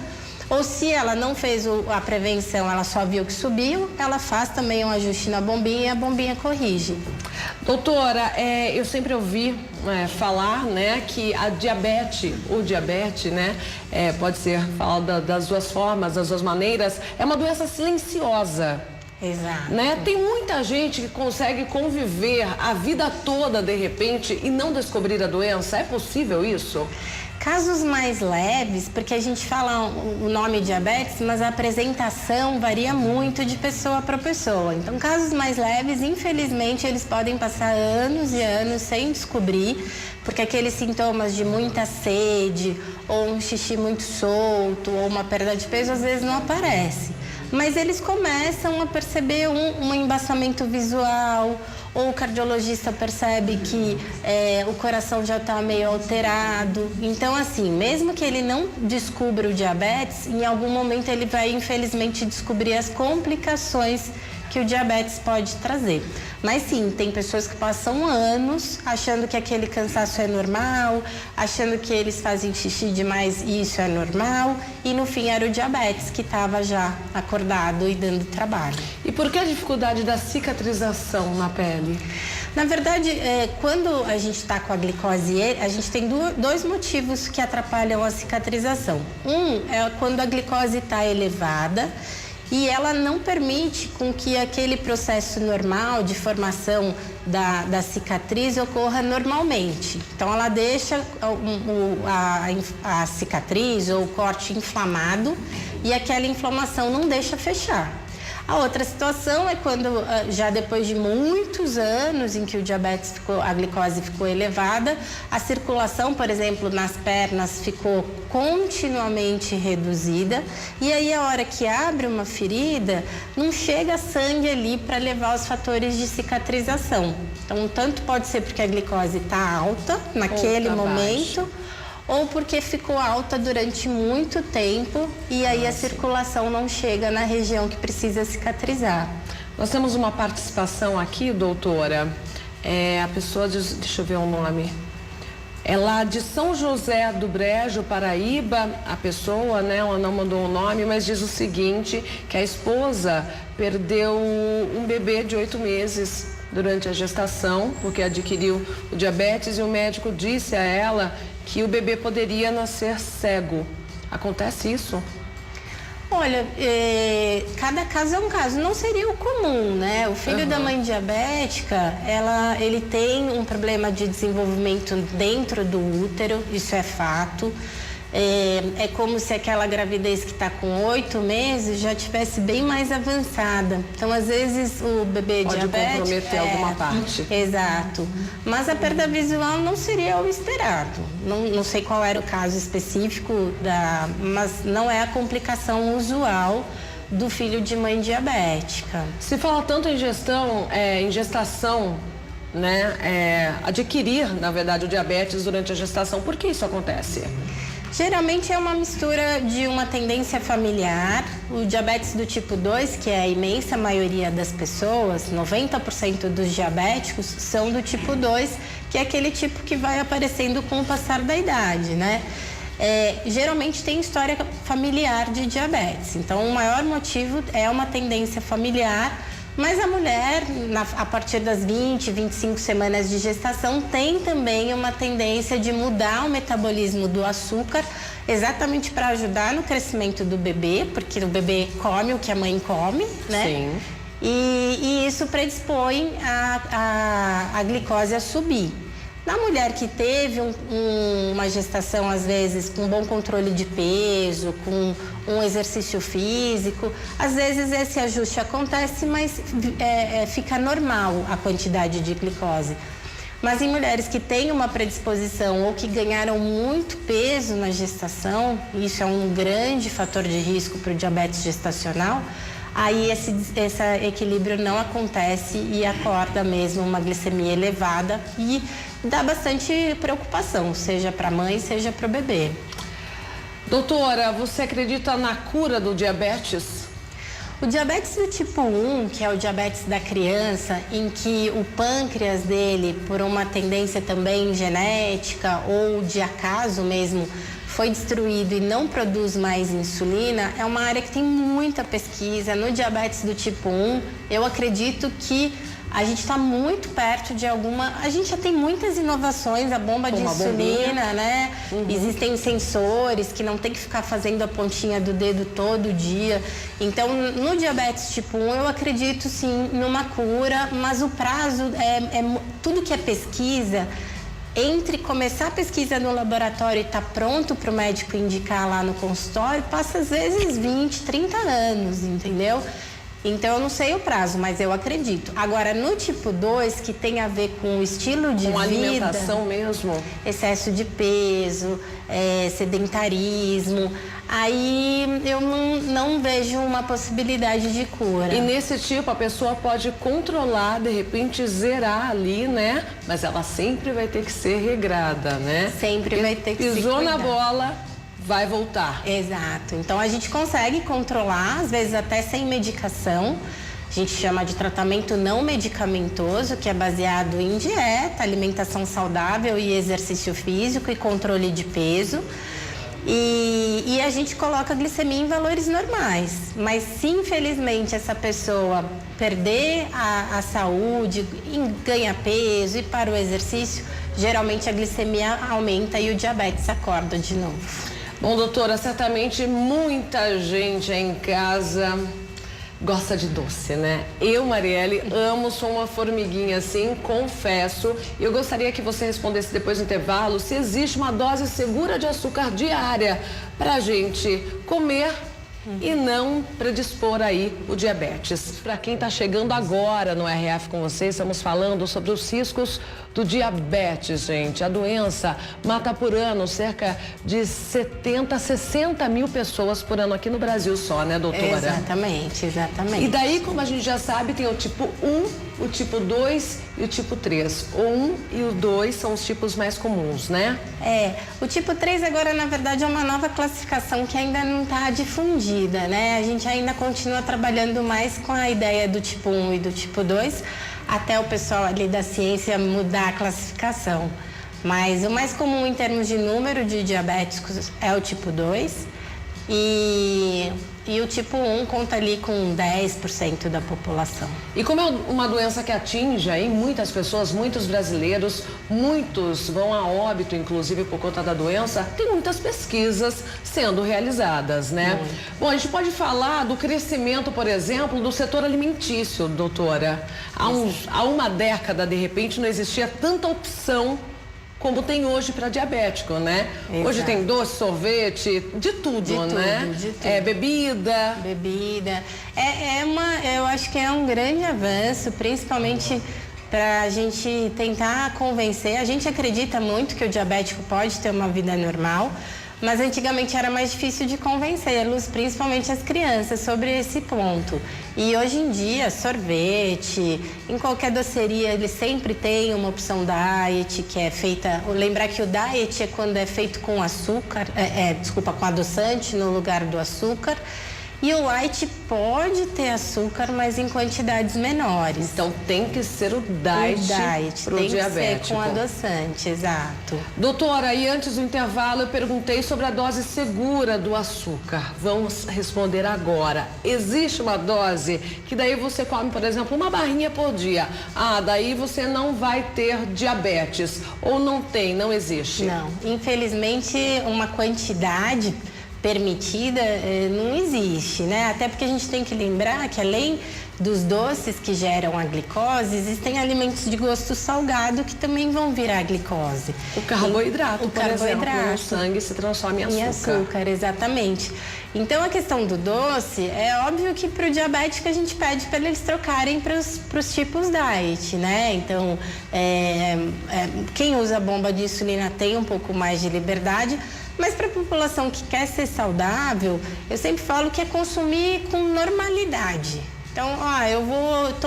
Ou se ela não fez a prevenção, ela só viu que subiu, ela faz também um ajuste na bombinha e a bombinha corrige. Doutora, eu sempre ouvi falar, né, que o diabetes, né, pode ser falado das duas formas, das duas maneiras, é uma doença silenciosa. Exato. Né? Tem muita gente que consegue conviver a vida toda, de repente, e não descobrir a doença. É possível isso? Casos mais leves, porque a gente fala o nome diabetes, mas a apresentação varia muito de pessoa para pessoa. Então, casos mais leves, infelizmente, eles podem passar anos e anos sem descobrir, porque aqueles sintomas de muita sede, ou um xixi muito solto, ou uma perda de peso, às vezes não aparece. Mas eles começam a perceber um embaçamento visual, ou o cardiologista percebe que o coração já está meio alterado. Então, assim, mesmo que ele não descubra o diabetes, em algum momento ele vai, infelizmente, descobrir as complicações que o diabetes pode trazer. Mas sim, tem pessoas que passam anos achando que aquele cansaço é normal, achando que eles fazem xixi demais e isso é normal, e no fim era o diabetes que estava já acordado e dando trabalho. E por que a dificuldade da cicatrização na pele? Na verdade, quando a gente está com a glicose, a gente tem dois motivos que atrapalham a cicatrização. Um é quando a glicose está elevada, e ela não permite com que aquele processo normal de formação da cicatriz ocorra normalmente. Então, ela deixa a cicatriz ou o corte inflamado e aquela inflamação não deixa fechar. A outra situação é quando, já depois de muitos anos em que a glicose ficou elevada, a circulação, por exemplo, nas pernas ficou continuamente reduzida, e aí a hora que abre uma ferida, não chega sangue ali para levar os fatores de cicatrização. Então, tanto pode ser porque a glicose está alta naquele momento, ou porque ficou alta durante muito tempo e aí a circulação não chega na região que precisa cicatrizar. Nós temos uma participação aqui, doutora. A pessoa diz, deixa eu ver o nome. É lá de São José do Brejo, Paraíba, a pessoa, né? Ela não mandou o nome, mas diz o seguinte, que a esposa perdeu um bebê de 8 meses durante a gestação, porque adquiriu o diabetes, e o médico disse a ela que o bebê poderia nascer cego. Acontece isso? Olha, cada caso é um caso. Não seria o comum, né? O filho da mãe diabética, ele tem um problema de desenvolvimento dentro do útero, isso é fato. É como se aquela gravidez que está com 8 meses já tivesse bem mais avançada. Então, às vezes, o bebê diabético... Pode comprometer alguma parte. Exato. Mas a perda visual não seria o esperado. Não sei qual era o caso específico, mas não é a complicação usual do filho de mãe diabética. Se fala tanto em gestação, né? Adquirir, na verdade, o diabetes durante a gestação, por que isso acontece? Geralmente é uma mistura de uma tendência familiar, o diabetes do tipo 2, que é a imensa maioria das pessoas, 90% dos diabéticos são do tipo 2, que é aquele tipo que vai aparecendo com o passar da idade, né? Geralmente tem história familiar de diabetes, então o maior motivo é uma tendência familiar. Mas a mulher, a partir das 20, 25 semanas de gestação, tem também uma tendência de mudar o metabolismo do açúcar, exatamente para ajudar no crescimento do bebê, porque o bebê come o que a mãe come, né? Sim. E isso predispõe a glicose a subir. Na mulher que teve uma gestação, às vezes, com bom controle de peso, com um exercício físico, às vezes esse ajuste acontece, mas fica normal a quantidade de glicose. Mas em mulheres que têm uma predisposição ou que ganharam muito peso na gestação, isso é um grande fator de risco para o diabetes gestacional, aí esse equilíbrio não acontece e acorda mesmo uma glicemia elevada e dá bastante preocupação, seja para a mãe, seja para o bebê. Doutora, você acredita na cura do diabetes? O diabetes do tipo 1, que é o diabetes da criança, em que o pâncreas dele, por uma tendência também genética ou de acaso mesmo, foi destruído e não produz mais insulina, é uma área que tem muita pesquisa. No diabetes do tipo 1, eu acredito que a gente está muito perto de a gente já tem muitas inovações, a bomba de insulina, né? Existem sensores que não tem que ficar fazendo a pontinha do dedo todo dia. Então, no diabetes tipo 1, eu acredito sim numa cura, mas o prazo tudo que é pesquisa, entre começar a pesquisa no laboratório e estar pronto para o médico indicar lá no consultório, passa às vezes 20, 30 anos, entendeu? Então, eu não sei o prazo, mas eu acredito. Agora, no tipo 2, que tem a ver com o estilo de vida... Com alimentação mesmo? Excesso de peso, sedentarismo... Aí eu não vejo uma possibilidade de cura. E nesse tipo, a pessoa pode controlar, de repente zerar ali, né? Mas ela sempre vai ter que ser regrada, né? Sempre vai ter que se cuidar. Pisou na bola, vai voltar. Exato. Então a gente consegue controlar, às vezes até sem medicação. A gente chama de tratamento não medicamentoso, que é baseado em dieta, alimentação saudável e exercício físico e controle de peso. E a gente coloca a glicemia em valores normais. Mas se infelizmente essa pessoa perder a saúde, ganha peso e para o exercício, geralmente a glicemia aumenta e o diabetes acorda de novo. Bom, doutora, certamente muita gente aí em casa gosta de doce, né? Eu, Marielle, sou uma formiguinha assim, confesso. Eu gostaria que você respondesse depois do intervalo se existe uma dose segura de açúcar diária pra gente comer e não predispor aí o diabetes. Para quem está chegando agora no RF com vocês, estamos falando sobre os riscos do diabetes, gente. A doença mata por ano cerca de 70, 60 mil pessoas por ano aqui no Brasil só, né, doutora? Exatamente, exatamente. E daí, como a gente já sabe, tem o tipo 1, o tipo 2 e o tipo 3. O 1 e o 2 são os tipos mais comuns, né? O tipo 3 agora, na verdade, é uma nova classificação que ainda não está difundida, né? A gente ainda continua trabalhando mais com a ideia do tipo 1 e do tipo 2, até o pessoal ali da ciência mudar a classificação. Mas o mais comum em termos de número de diabéticos é o tipo 2 e o tipo 1 conta ali com 10% da população. E como é uma doença que atinge aí muitas pessoas, muitos brasileiros, muitos vão a óbito, inclusive por conta da doença, tem muitas pesquisas sendo realizadas, né? Bom, a gente pode falar do crescimento, por exemplo, do setor alimentício, doutora. Há uma década, de repente, não existia tanta opção como tem hoje para diabético, né? Exato. Hoje tem doce, sorvete, de tudo, né? De tudo. Bebida. Eu acho que é um grande avanço, principalmente para a gente tentar convencer. A gente acredita muito que o diabético pode ter uma vida normal, mas antigamente era mais difícil de convencê-los, principalmente as crianças, sobre esse ponto. E hoje em dia, sorvete, em qualquer doceria, eles sempre têm uma opção diet, que é feita... Lembrar que o diet é quando é feito com açúcar, com adoçante no lugar do açúcar. E o light pode ter açúcar, mas em quantidades menores. Então tem que ser o diet para o diabético. Tem que ser com adoçante, exato. Doutora, e antes do intervalo eu perguntei sobre a dose segura do açúcar. Vamos responder agora. Existe uma dose que daí você come, por exemplo, uma barrinha por dia. Daí você não vai ter diabetes. Ou não existe? Não, infelizmente uma quantidade permitida não existe, né? Até porque a gente tem que lembrar que além dos doces que geram a glicose, existem alimentos de gosto salgado que também vão virar glicose. O carboidrato, por exemplo, no sangue se transforma em açúcar. Em açúcar, exatamente. Então a questão do doce, é óbvio que para o diabético a gente pede para eles trocarem para os tipos diet, né? Então, quem usa bomba de insulina tem um pouco mais de liberdade. Mas para a população que quer ser saudável, eu sempre falo que é consumir com normalidade. Então,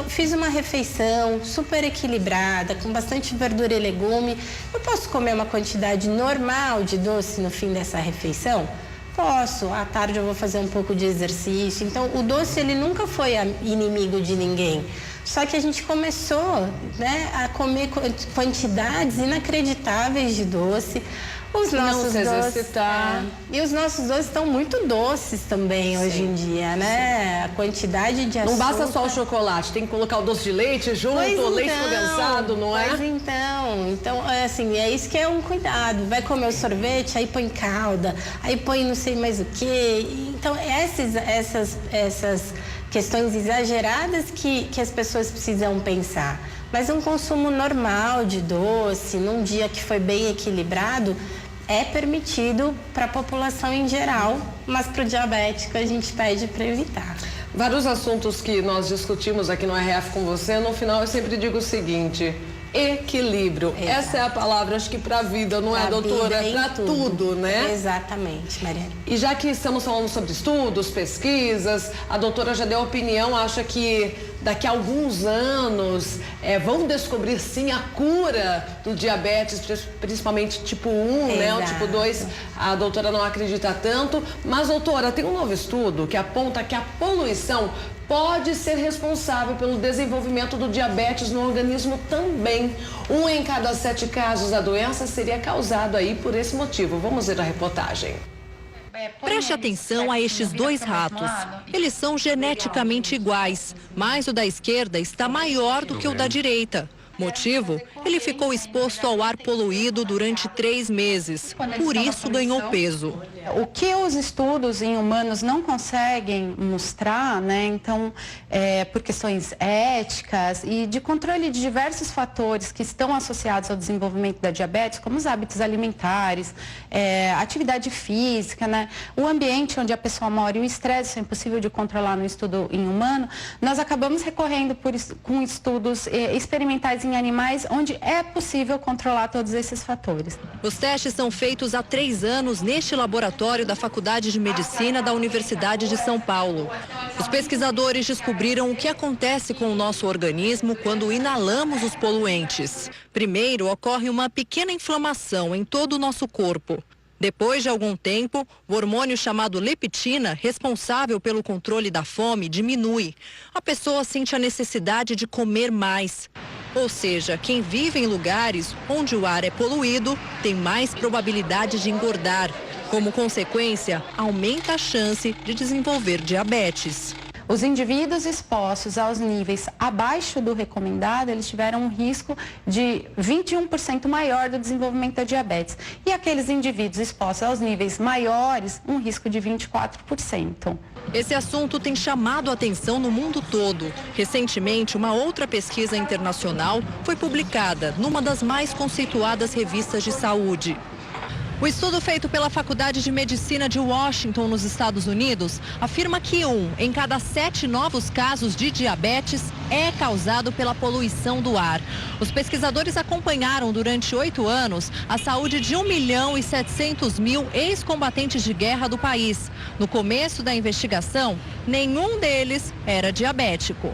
fiz uma refeição super equilibrada, com bastante verdura e legume. Eu posso comer uma quantidade normal de doce no fim dessa refeição? Posso. À tarde eu vou fazer um pouco de exercício. Então, o doce, ele nunca foi inimigo de ninguém. Só que a gente começou, né, a comer quantidades inacreditáveis de doce. Os nossos doces, e os nossos doces estão muito doces também hoje em dia, né? A quantidade de açúcar. Não basta só o chocolate, tem que colocar o doce de leite junto, leite condensado, não é? Pois então, assim, é isso que é um cuidado. Vai comer o sorvete, aí põe calda, aí põe não sei mais o quê. Então, essas questões exageradas que as pessoas precisam pensar. Mas um consumo normal de doce, num dia que foi bem equilibrado, é permitido para a população em geral, mas para o diabético a gente pede para evitar. Vários assuntos que nós discutimos aqui no RF com você, no final eu sempre digo o seguinte: equilíbrio. Exato. Essa é a palavra, acho que para a vida, não é, doutora? Para tudo, né? Exatamente, Mariana. E já que estamos falando sobre estudos, pesquisas, a doutora já deu opinião, acha que daqui a alguns anos vão descobrir sim a cura do diabetes, principalmente tipo 1, né? O tipo 2, a doutora não acredita tanto. Mas, doutora, tem um novo estudo que aponta que a poluição pode ser responsável pelo desenvolvimento do diabetes no organismo também. 1 em cada 7 casos da doença seria causado aí por esse motivo. Vamos ver a reportagem. Preste atenção a estes 2 ratos. Eles são geneticamente iguais, mas o da esquerda está maior do que o da direita. Motivo? Ele ficou exposto ao ar poluído durante 3 meses. Por isso ganhou peso. O que os estudos em humanos não conseguem mostrar, né? Então, por questões éticas e de controle de diversos fatores que estão associados ao desenvolvimento da diabetes, como os hábitos alimentares, atividade física, né? O ambiente onde a pessoa mora e o estresse, isso é impossível de controlar no estudo em humano, nós acabamos recorrendo com estudos experimentais em animais, onde é possível controlar todos esses fatores. Os testes são feitos há 3 anos neste laboratório da Faculdade de Medicina da Universidade de São Paulo. Os pesquisadores descobriram o que acontece com o nosso organismo quando inalamos os poluentes. Primeiro, ocorre uma pequena inflamação em todo o nosso corpo. Depois de algum tempo, o hormônio chamado leptina, responsável pelo controle da fome, diminui. A pessoa sente a necessidade de comer mais. Ou seja, quem vive em lugares onde o ar é poluído tem mais probabilidade de engordar. Como consequência, aumenta a chance de desenvolver diabetes. Os indivíduos expostos aos níveis abaixo do recomendado, eles tiveram um risco de 21% maior do desenvolvimento da diabetes. E aqueles indivíduos expostos aos níveis maiores, um risco de 24%. Esse assunto tem chamado a atenção no mundo todo. Recentemente, uma outra pesquisa internacional foi publicada numa das mais conceituadas revistas de saúde. O estudo feito pela Faculdade de Medicina de Washington, nos Estados Unidos, afirma que 1 em cada 7 novos casos de diabetes é causado pela poluição do ar. Os pesquisadores acompanharam durante 8 anos a saúde de 1.700.000 ex-combatentes de guerra do país. No começo da investigação, nenhum deles era diabético.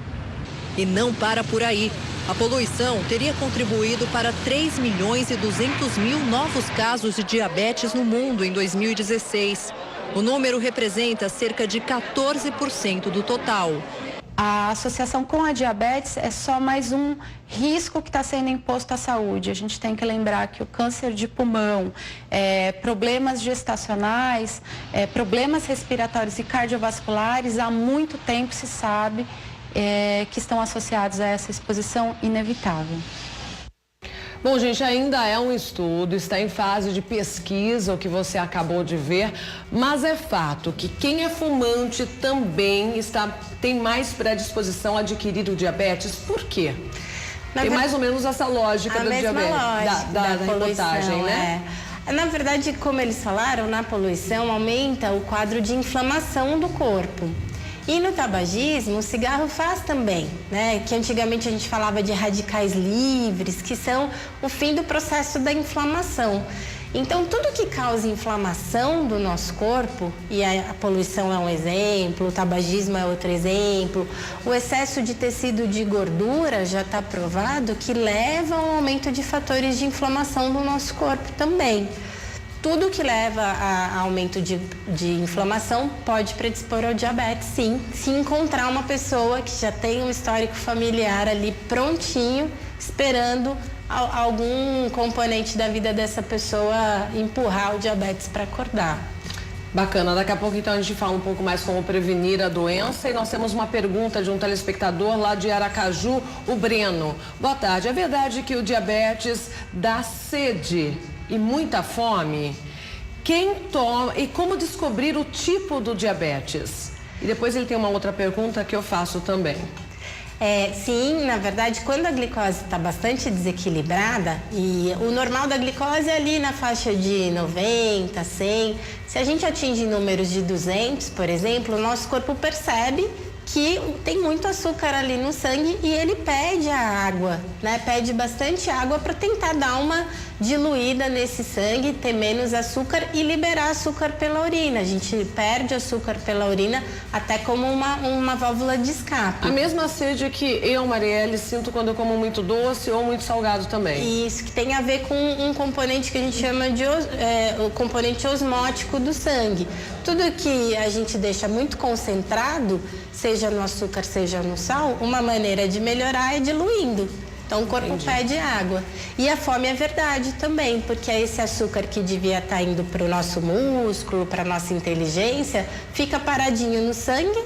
E não para por aí. A poluição teria contribuído para 3.200.000 novos casos de diabetes no mundo em 2016. O número representa cerca de 14% do total. A associação com a diabetes é só mais um risco que está sendo imposto à saúde. A gente tem que lembrar que o câncer de pulmão, problemas gestacionais, problemas respiratórios e cardiovasculares, há muito tempo se sabe que estão associados a essa exposição inevitável. Bom, gente, ainda é um estudo, está em fase de pesquisa, o que você acabou de ver, mas é fato que quem é fumante também tem mais predisposição a adquirir o diabetes. Por quê? Tem mais ou menos essa lógica do diabetes, da reportagem, né? Na verdade, como eles falaram, na poluição aumenta o quadro de inflamação do corpo. E no tabagismo, o cigarro faz também, né? Que antigamente a gente falava de radicais livres, que são o fim do processo da inflamação. Então, tudo que causa inflamação do nosso corpo, e a poluição é um exemplo, o tabagismo é outro exemplo, o excesso de tecido de gordura já está provado que leva ao aumento de fatores de inflamação do nosso corpo também. Tudo que leva a aumento de inflamação pode predispor ao diabetes, sim, se encontrar uma pessoa que já tem um histórico familiar ali prontinho, esperando algum componente da vida dessa pessoa empurrar o diabetes para acordar. Bacana, daqui a pouco então a gente fala um pouco mais como prevenir a doença e nós temos uma pergunta de um telespectador lá de Aracaju, o Breno. Boa tarde, é verdade que o diabetes dá sede e muita fome? Quem toma e como descobrir o tipo do diabetes? E depois ele tem uma outra pergunta que eu faço também. Sim, na verdade, quando a glicose está bastante desequilibrada, e o normal da glicose é ali na faixa de 90, 100, se a gente atinge números de 200, por exemplo, o nosso corpo percebe que tem muito açúcar ali no sangue e ele pede a água, né? Pede bastante água para tentar dar uma diluída nesse sangue, ter menos açúcar e liberar açúcar pela urina. A gente perde açúcar pela urina até como uma válvula de escape. A mesma sede que eu, Marielle, sinto quando eu como muito doce ou muito salgado também. Isso, que tem a ver com um componente que a gente chama de o componente osmótico do sangue. Tudo que a gente deixa muito concentrado, seja no açúcar, seja no sal, uma maneira de melhorar é diluindo. Então o corpo pede água. E a fome é verdade também, porque esse açúcar que devia estar indo para o nosso músculo, para a nossa inteligência, fica paradinho no sangue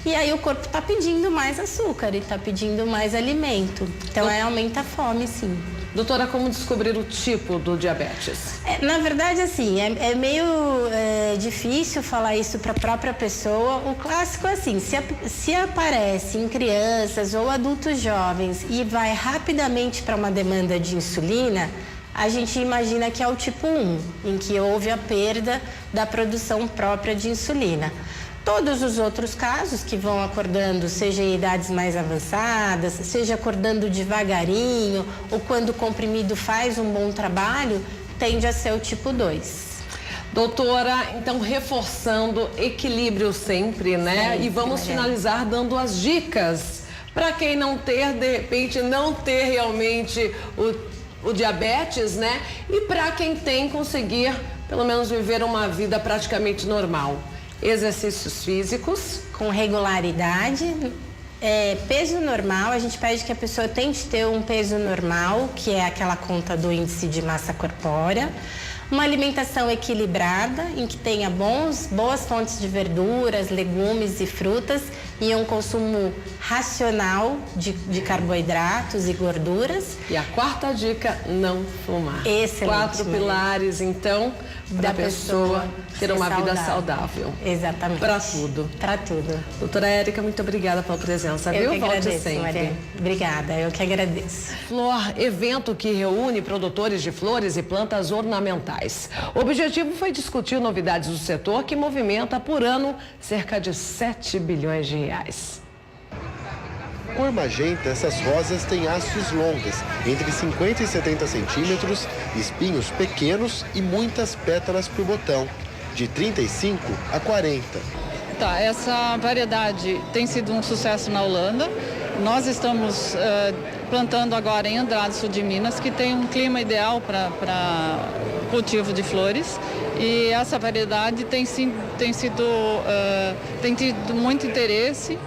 E aí o corpo está pedindo mais açúcar e está pedindo mais alimento. Então aumenta a fome, sim. Doutora, como descobrir o tipo do diabetes? Na verdade, assim, é meio difícil falar isso para a própria pessoa. O clássico é assim, se aparece em crianças ou adultos jovens e vai rapidamente para uma demanda de insulina, a gente imagina que é o tipo 1, em que houve a perda da produção própria de insulina. Todos os outros casos que vão acordando, seja em idades mais avançadas, seja acordando devagarinho, ou quando o comprimido faz um bom trabalho, tende a ser o tipo 2. Doutora, então reforçando, equilíbrio sempre, né? Sempre, e vamos finalizar dando as dicas para quem não ter, de repente, não ter realmente o diabetes, né? E para quem tem, conseguir pelo menos viver uma vida praticamente normal. Exercícios físicos. Com regularidade. Peso normal, a gente pede que a pessoa tente ter um peso normal, que é aquela conta do índice de massa corpórea. Uma alimentação equilibrada, em que tenha boas fontes de verduras, legumes e frutas e um consumo racional de carboidratos e gorduras. E a quarta dica, não fumar. Excelente. 4 pilares, então, da pessoa ter uma vida saudável. Exatamente. Para tudo. Para tudo. Doutora Érica, muito obrigada pela presença, viu? Eu que agradeço, sempre. Maria. Obrigada, eu que agradeço. Flor, evento que reúne produtores de flores e plantas ornamentais. O objetivo foi discutir novidades do setor que movimenta por ano cerca de 7 bilhões de reais. Cor magenta, essas rosas têm hastes longas, entre 50 e 70 centímetros, espinhos pequenos e muitas pétalas por botão, de 35 a 40. Tá, essa variedade tem sido um sucesso na Holanda. Nós estamos plantando agora em Andrade, sul de Minas, que tem um clima ideal para cultivo de flores. E essa variedade tem tido muito interesse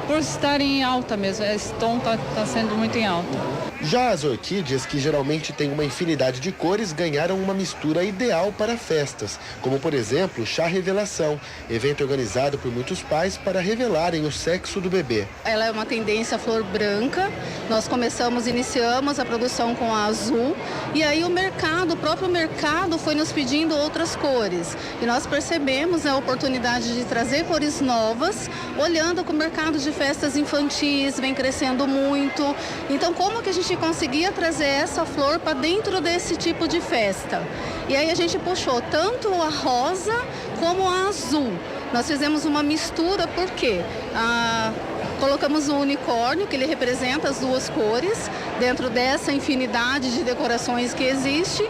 por estar em alta mesmo. Esse tom está sendo muito em alta. Já as orquídeas, que geralmente têm uma infinidade de cores, ganharam uma mistura ideal para festas, como por exemplo o Chá Revelação, evento organizado por muitos pais para revelarem o sexo do bebê. Ela é uma tendência flor branca, nós iniciamos a produção com a azul, e aí o próprio mercado foi nos pedindo outras cores. E nós percebemos a oportunidade de trazer cores novas, olhando que o mercado de festas infantis vem crescendo muito. Então, como que a gente conseguia trazer essa flor para dentro desse tipo de festa? E aí a gente puxou tanto a rosa como a azul. Nós fizemos uma mistura, porque colocamos o unicórnio, que ele representa as duas cores, dentro dessa infinidade de decorações que existe.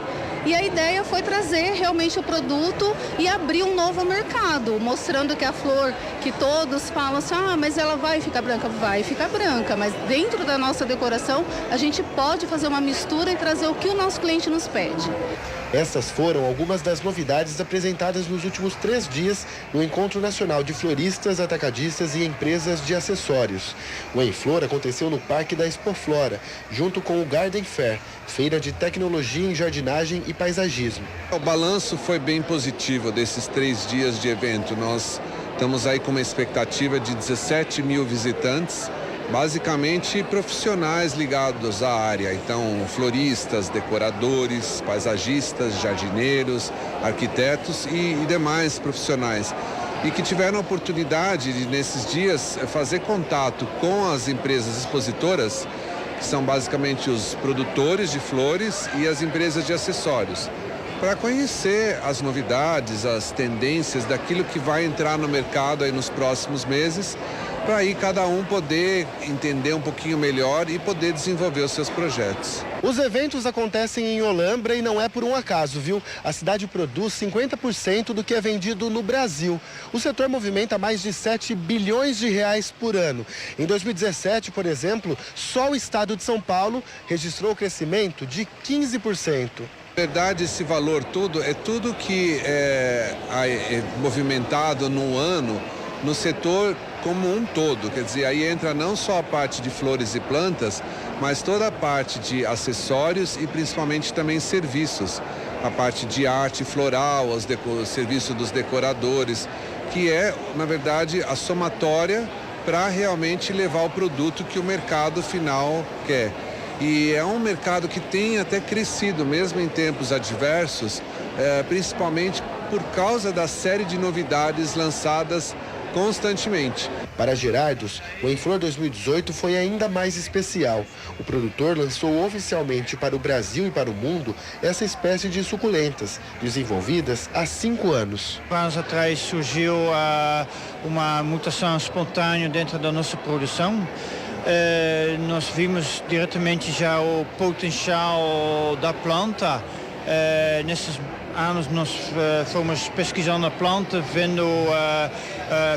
E a ideia foi trazer realmente o produto e abrir um novo mercado, mostrando que a flor, que todos falam assim, mas ela vai ficar branca? Vai ficar branca, mas dentro da nossa decoração a gente pode fazer uma mistura e trazer o que o nosso cliente nos pede. Essas foram algumas das novidades apresentadas nos últimos 3 dias no Encontro Nacional de Floristas, Atacadistas e Empresas de Acessórios. O Enflor aconteceu no Parque da Expoflora, junto com o Garden Fair, feira de tecnologia em jardinagem e paisagismo. O balanço foi bem positivo desses 3 dias de evento. Nós estamos aí com uma expectativa de 17 mil visitantes, basicamente profissionais ligados à área, então floristas, decoradores, paisagistas, jardineiros, arquitetos e demais profissionais. E que tiveram a oportunidade de, nesses dias, fazer contato com as empresas expositoras, que são basicamente os produtores de flores e as empresas de acessórios, para conhecer as novidades, as tendências daquilo que vai entrar no mercado aí nos próximos meses, para aí cada um poder entender um pouquinho melhor e poder desenvolver os seus projetos. Os eventos acontecem em Olambra e não é por um acaso, viu? A cidade produz 50% do que é vendido no Brasil. O setor movimenta mais de 7 bilhões de reais por ano. Em 2017, por exemplo, só o estado de São Paulo registrou crescimento de 15%. Na verdade, esse valor todo é tudo que é movimentado no ano no setor como um todo, quer dizer, aí entra não só a parte de flores e plantas, mas toda a parte de acessórios e principalmente também serviços, a parte de arte floral, o serviço dos decoradores, que é, na verdade, a somatória para realmente levar o produto que o mercado final quer. E é um mercado que tem até crescido, mesmo em tempos adversos, principalmente por causa da série de novidades lançadas constantemente. Para Gerardos, o Enflor 2018 foi ainda mais especial. O produtor lançou oficialmente para o Brasil e para o mundo essa espécie de suculentas, desenvolvidas há 5 anos. Anos atrás surgiu uma mutação espontânea dentro da nossa produção. Nós vimos diretamente já o potencial da planta. Nesses anos nós fomos pesquisando a planta, vendo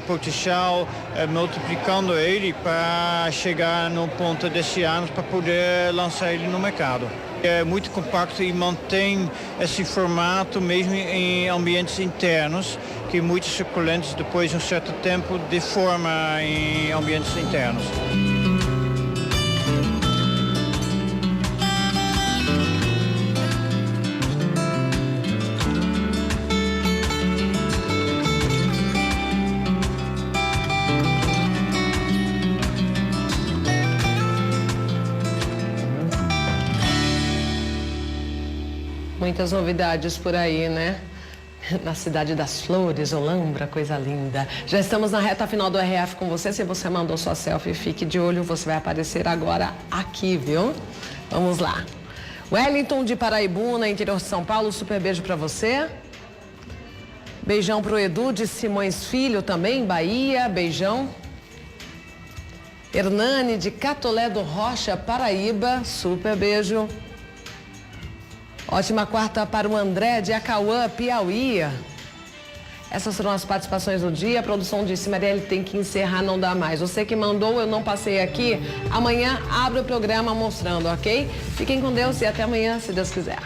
potencial, multiplicando ele para chegar no ponto desse ano para poder lançar ele no mercado. É muito compacto e mantém esse formato mesmo em ambientes internos, que muitos suculentos depois de um certo tempo deformam em ambientes internos. Muitas novidades por aí, né? Na cidade das flores, Olambra, coisa linda. Já estamos na reta final do RF com você. Se você mandou sua selfie, fique de olho, você vai aparecer agora aqui, viu? Vamos lá. Wellington de Paraibuna, interior de São Paulo, super beijo pra você. Beijão pro Edu de Simões Filho também, Bahia, beijão. Hernani de Catolé do Rocha, Paraíba, super beijo. Ótima quarta para o André de Acauã, Piauí. Essas foram as participações do dia. A produção disse, Marielle, tem que encerrar, não dá mais. Você que mandou, eu não passei aqui. Amanhã abre o programa mostrando, ok? Fiquem com Deus e até amanhã, se Deus quiser.